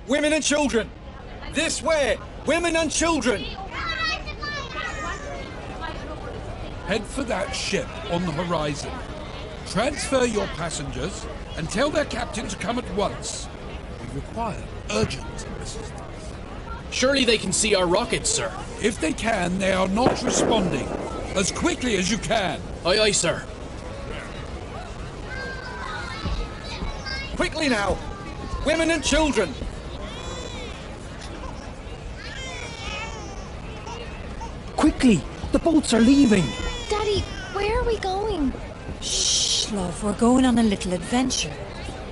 Women and children! This way! Women and children! Head for that ship on the horizon. Transfer your passengers and tell their captain to come at once. We require urgent assistance. Surely they can see our rockets, sir. If they can, they are not responding. As quickly as you can. Aye, aye, sir. Quickly now! Women and children! Quickly! The boats are leaving! Daddy, where are we going? Shh, love, we're going on a little adventure.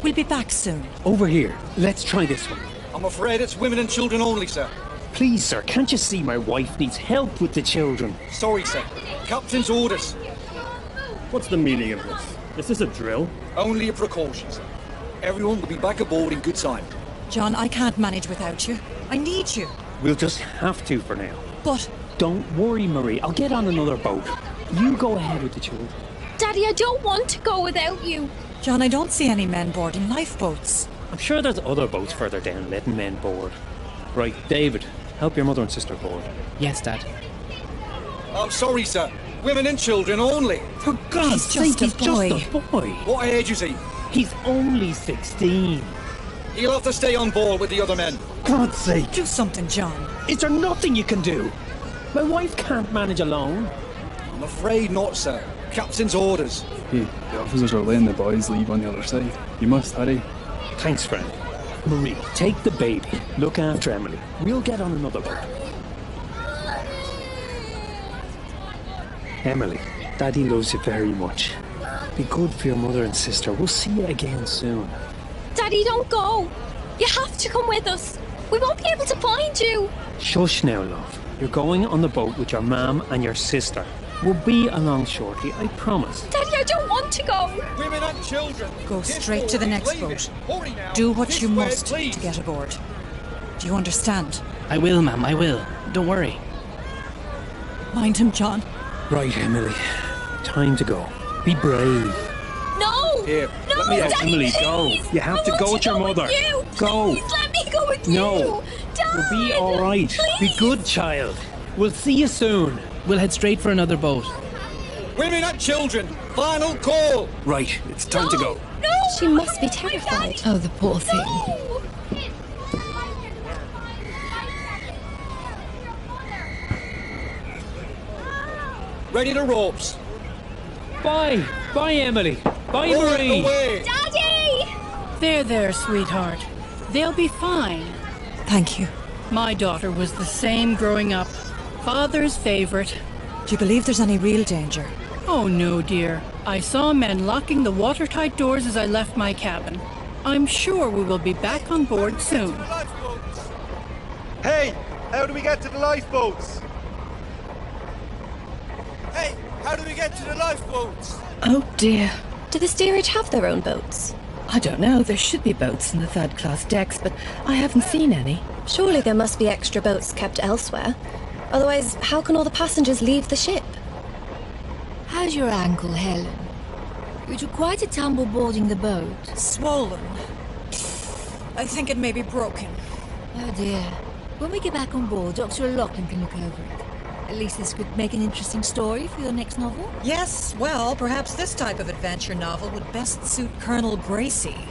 We'll be back soon. Over here. Let's try this one. I'm afraid it's women and children only, sir. Please, sir, can't you see my wife needs help with the children? Sorry, sir. Captain's orders. What's the meaning of this? Is this a drill? Only a precaution, sir. Everyone will be back aboard in good time. John, I can't manage without you. I need you. We'll just have to for now. But... Don't worry, Marie. I'll get on another boat. You go ahead with the children. Daddy, I don't want to go without you. John, I don't see any men boarding lifeboats. I'm sure there's other boats further down letting men board. Right, David, help your mother and sister board. Yes, Dad. I'm sorry, sir. Women and children only. For God's sake, he's just a boy. What age is he? He's only 16. He'll have to stay on board with the other men. God's sake. Do something, John. Is there nothing you can do? My wife can't manage alone. I'm afraid not, sir. Captain's orders. Hey, the officers are letting the boys leave on the other side. You must hurry. Thanks, friend. Marie, take the baby. Look after Emily. We'll get on another boat. Emily, Daddy loves you very much. Be good for your mother and sister. We'll see you again soon. Daddy, don't go. You have to come with us. We won't be able to find you. Shush now, love. You're going on the boat with your mum and your sister. We'll be along shortly, I promise. Daddy, I don't want to go. Women and children. Go straight to the next boat. Do what you must to get aboard. Do you understand? I will, ma'am, I will. Don't worry. Mind him, John. Right, Emily. Time to go. Be brave. No! Here, no, let me Daddy, Emily, please. go. You have to go with your mother. You. Go. Please let me go with No. you. Dad, We'll be all right. please. Be good, child. We'll see you soon. We'll head straight for another boat. Women and children. Final call. Right, it's time to go. No! She must be terrified. Oh, the poor thing. No. Ready to ropes. Bye. Bye, Emily. Bye, Roll Marie. away. Daddy! There, sweetheart. They'll be fine. Thank you. My daughter was the same growing up. Father's favorite. Do you believe there's any real danger? Oh, no, dear. I saw men locking the watertight doors as I left my cabin. I'm sure we will be back on board soon. Hey, how do we get to the lifeboats? Hey, how do we get to the lifeboats? Oh dear. Do the steerage have their own boats? I don't know. There should be boats in the third-class decks, but I haven't seen any. Surely there must be extra boats kept elsewhere. Otherwise, how can all the passengers leave the ship? How's your ankle, Helen? You took quite a tumble boarding the boat. Swollen. I think it may be broken. Oh dear. When we get back on board, Dr. O'Loughlin can look over it. At least this could make an interesting story for your next novel. Yes, well, perhaps this type of adventure novel would best suit Colonel Gracie.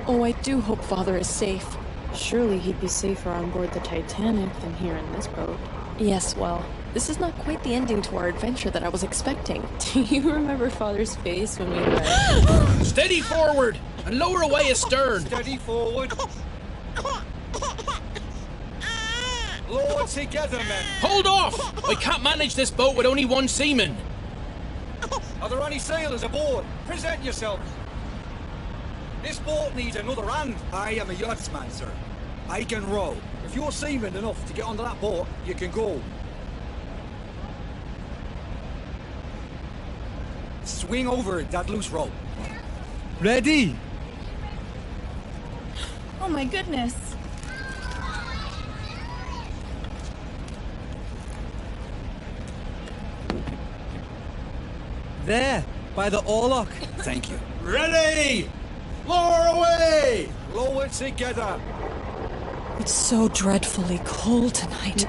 Oh, I do hope Father is safe. Surely he'd be safer on board the Titanic than here in this boat. Yes, well, this is not quite the ending to our adventure that I was expecting. Do you remember Father's face when we arrived? Steady forward and lower away astern. Steady forward. Lower together, men. Hold off! I can't manage this boat with only one seaman. Are there any sailors aboard? Present yourselves. This boat needs another hand. I am a yachtsman, sir. I can row. If you're seaman enough to get onto that boat, you can go. Swing over that loose rope. Ready? Oh my goodness. There, by the oarlock. Thank you. Ready! Lower away! Lower together. It's so dreadfully cold tonight.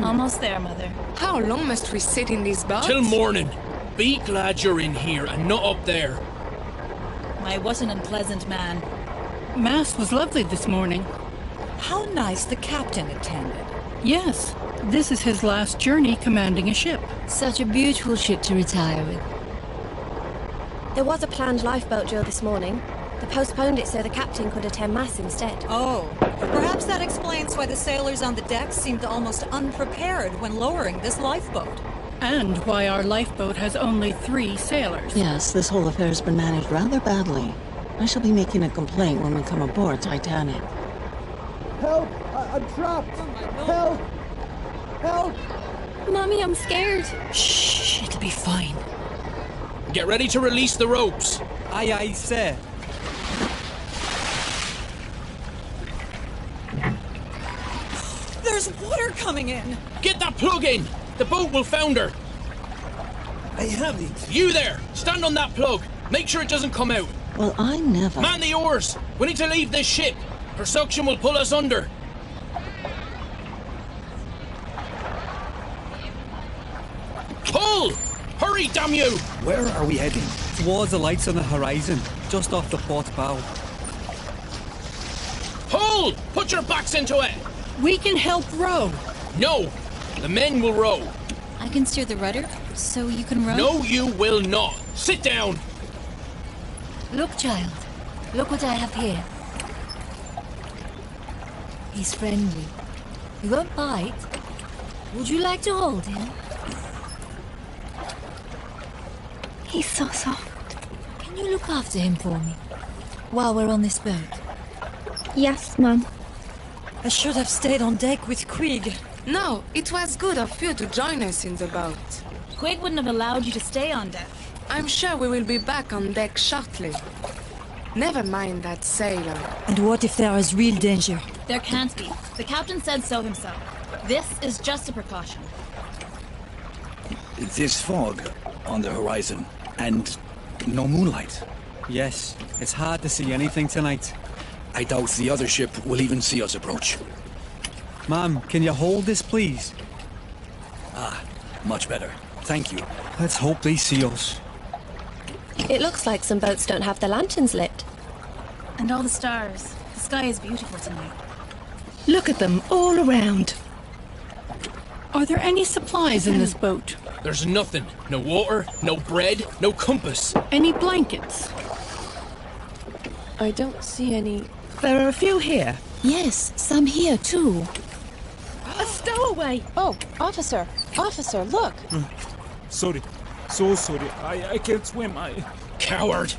Almost there, Mother. How long must we sit in these boats? Till morning. Be glad you're in here and not up there. I wasn't an unpleasant man. Mass was lovely this morning. How nice the captain attended. Yes, this is his last journey commanding a ship. Such a beautiful ship to retire with. There was a planned lifeboat drill this morning. They postponed it so the captain could attend Mass instead. Oh, perhaps that explains why the sailors on the deck seemed almost unprepared when lowering this lifeboat. And why our lifeboat has only 3 sailors. Yes, this whole affair has been managed rather badly. I shall be making a complaint when we come aboard Titanic. Help! I'm trapped! Help! Help! Mommy, I'm scared. Shh, it'll be fine. Get ready to release the ropes. Aye, aye, sir. There's water coming in. Get that plug in. The boat will founder. I have it. You there. Stand on that plug. Make sure it doesn't come out. Well, I never... Man the oars. We need to leave this ship. Her suction will pull us under. Pull! Hurry, damn you! Where are we heading? Towards the lights on the horizon, just off the port bow. Pull! Put your backs into it! We can help row. No! The men will row. I can steer the rudder, so you can row? No, you will not. Sit down. Look, child. Look what I have here. He's friendly. He won't bite. Would you like to hold him? He's so soft. Can you look after him for me? While we're on this boat? Yes, Mum. I should have stayed on deck with Quig. No, it was good of you to join us in the boat. Quig wouldn't have allowed you to stay on deck. I'm sure we will be back on deck shortly. Never mind that sailor. And what if there is real danger? There can't be. The captain said so himself. This is just a precaution. This fog on the horizon and no moonlight. Yes, it's hard to see anything tonight. I doubt the other ship will even see us approach. Ma'am, can you hold this, please? Ah, much better. Thank you. Let's hope they see us. It looks like some boats don't have their lanterns lit. And all the stars. The sky is beautiful tonight. Look at them all around. Are there any supplies in this boat? There's nothing. No water, no bread, no compass. Any blankets? I don't see any. There are a few here. Yes, some here too. A stowaway! Oh, officer! Officer, look! Sorry. So sorry. I can't swim. Coward!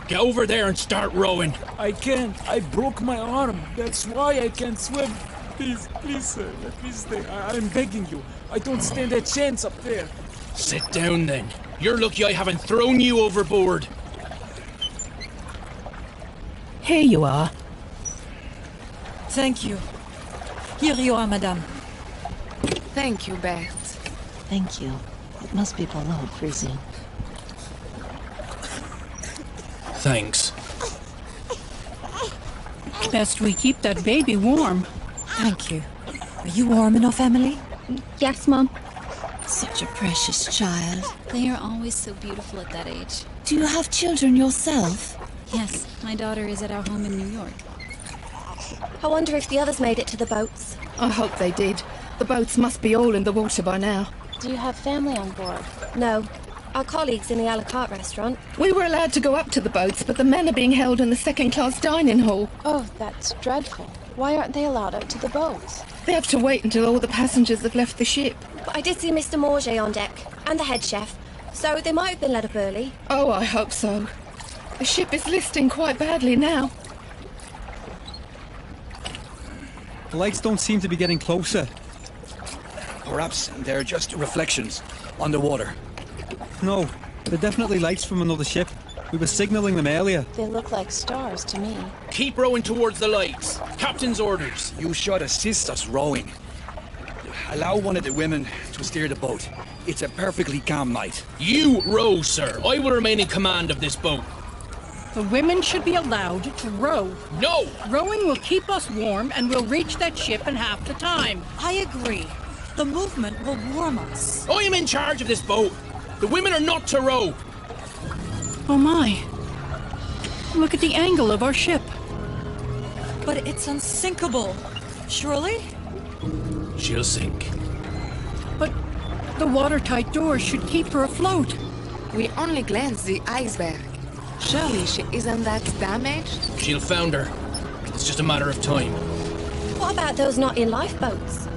Get over there and start rowing. I can't. I broke my arm. That's why I can't swim. Please, sir, let me stay. I'm begging you. I don't stand a chance up there. Sit down then. You're lucky I haven't thrown you overboard. Here you are. Thank you. Here you are, madame. Thank you, Beth. Thank you. It must be below freezing. Thanks. Best we keep that baby warm. Thank you. Are you warm enough, Emily? Yes, Mum. Such a precious child. They are always so beautiful at that age. Do you have children yourself? Yes, my daughter is at our home in New York. I wonder if the others made it to the boats. I hope they did. The boats must be all in the water by now. Do you have family on board? No. Our colleagues in the a la carte restaurant. We were allowed to go up to the boats, but the men are being held in the second-class dining hall. Oh, that's dreadful. Why aren't they allowed up to the boats? They have to wait until all the passengers have left the ship. But I did see Mr. Morget on deck, and the head chef, so they might have been let up early. Oh, I hope so. The ship is listing quite badly now. The lights don't seem to be getting closer. Perhaps they're just reflections on the water. No, they're definitely lights from another ship. We were signaling them earlier. They look like stars to me. Keep rowing towards the lights. Captain's orders. You should assist us rowing. Allow one of the women to steer the boat. It's a perfectly calm night. You row, sir. I will remain in command of this boat. The women should be allowed to row. No! Rowing will keep us warm and we'll reach that ship in half the time. I agree. The movement will warm us. I am in charge of this boat. The women are not to row. Oh my. Look at the angle of our ship. But it's unsinkable. Surely? She'll sink. But the watertight doors should keep her afloat. We only glanced the iceberg. Surely she isn't that damaged? She'll founder. It's just a matter of time. What about those not in lifeboats?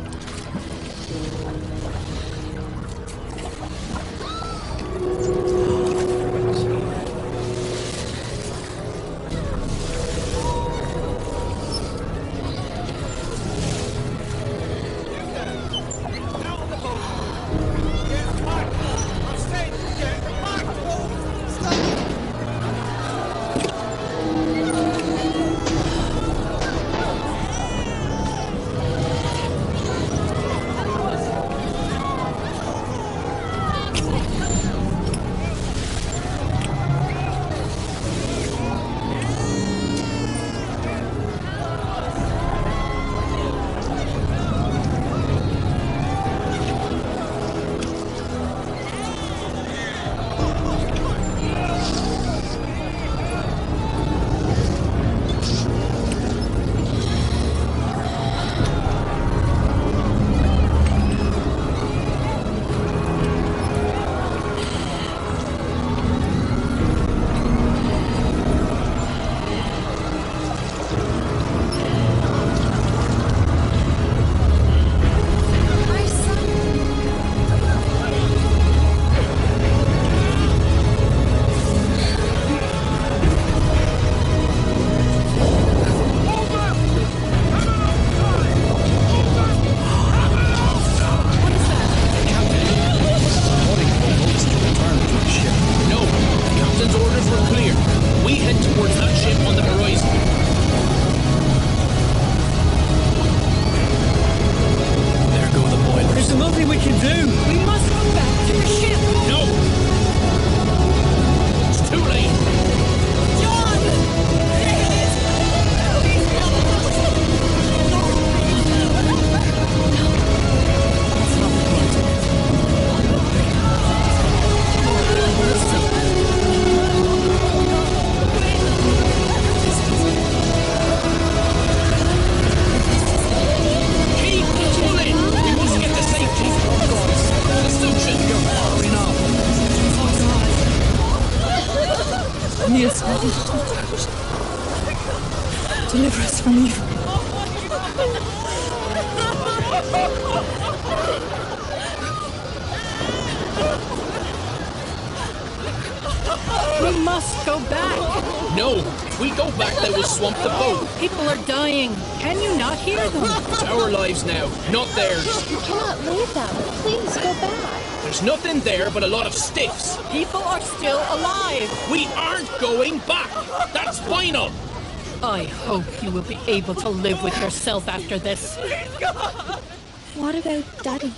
Deliver us from evil. We must go back. No, if we go back, they will swamp the boat. People are dying. Can you not hear them? It's our lives now, not theirs. You cannot leave them. Please go back. There's nothing there but a lot of stiffs. People are still alive. We aren't going back. That's final. I hope you will be able to live with yourself after this. What about Daddy?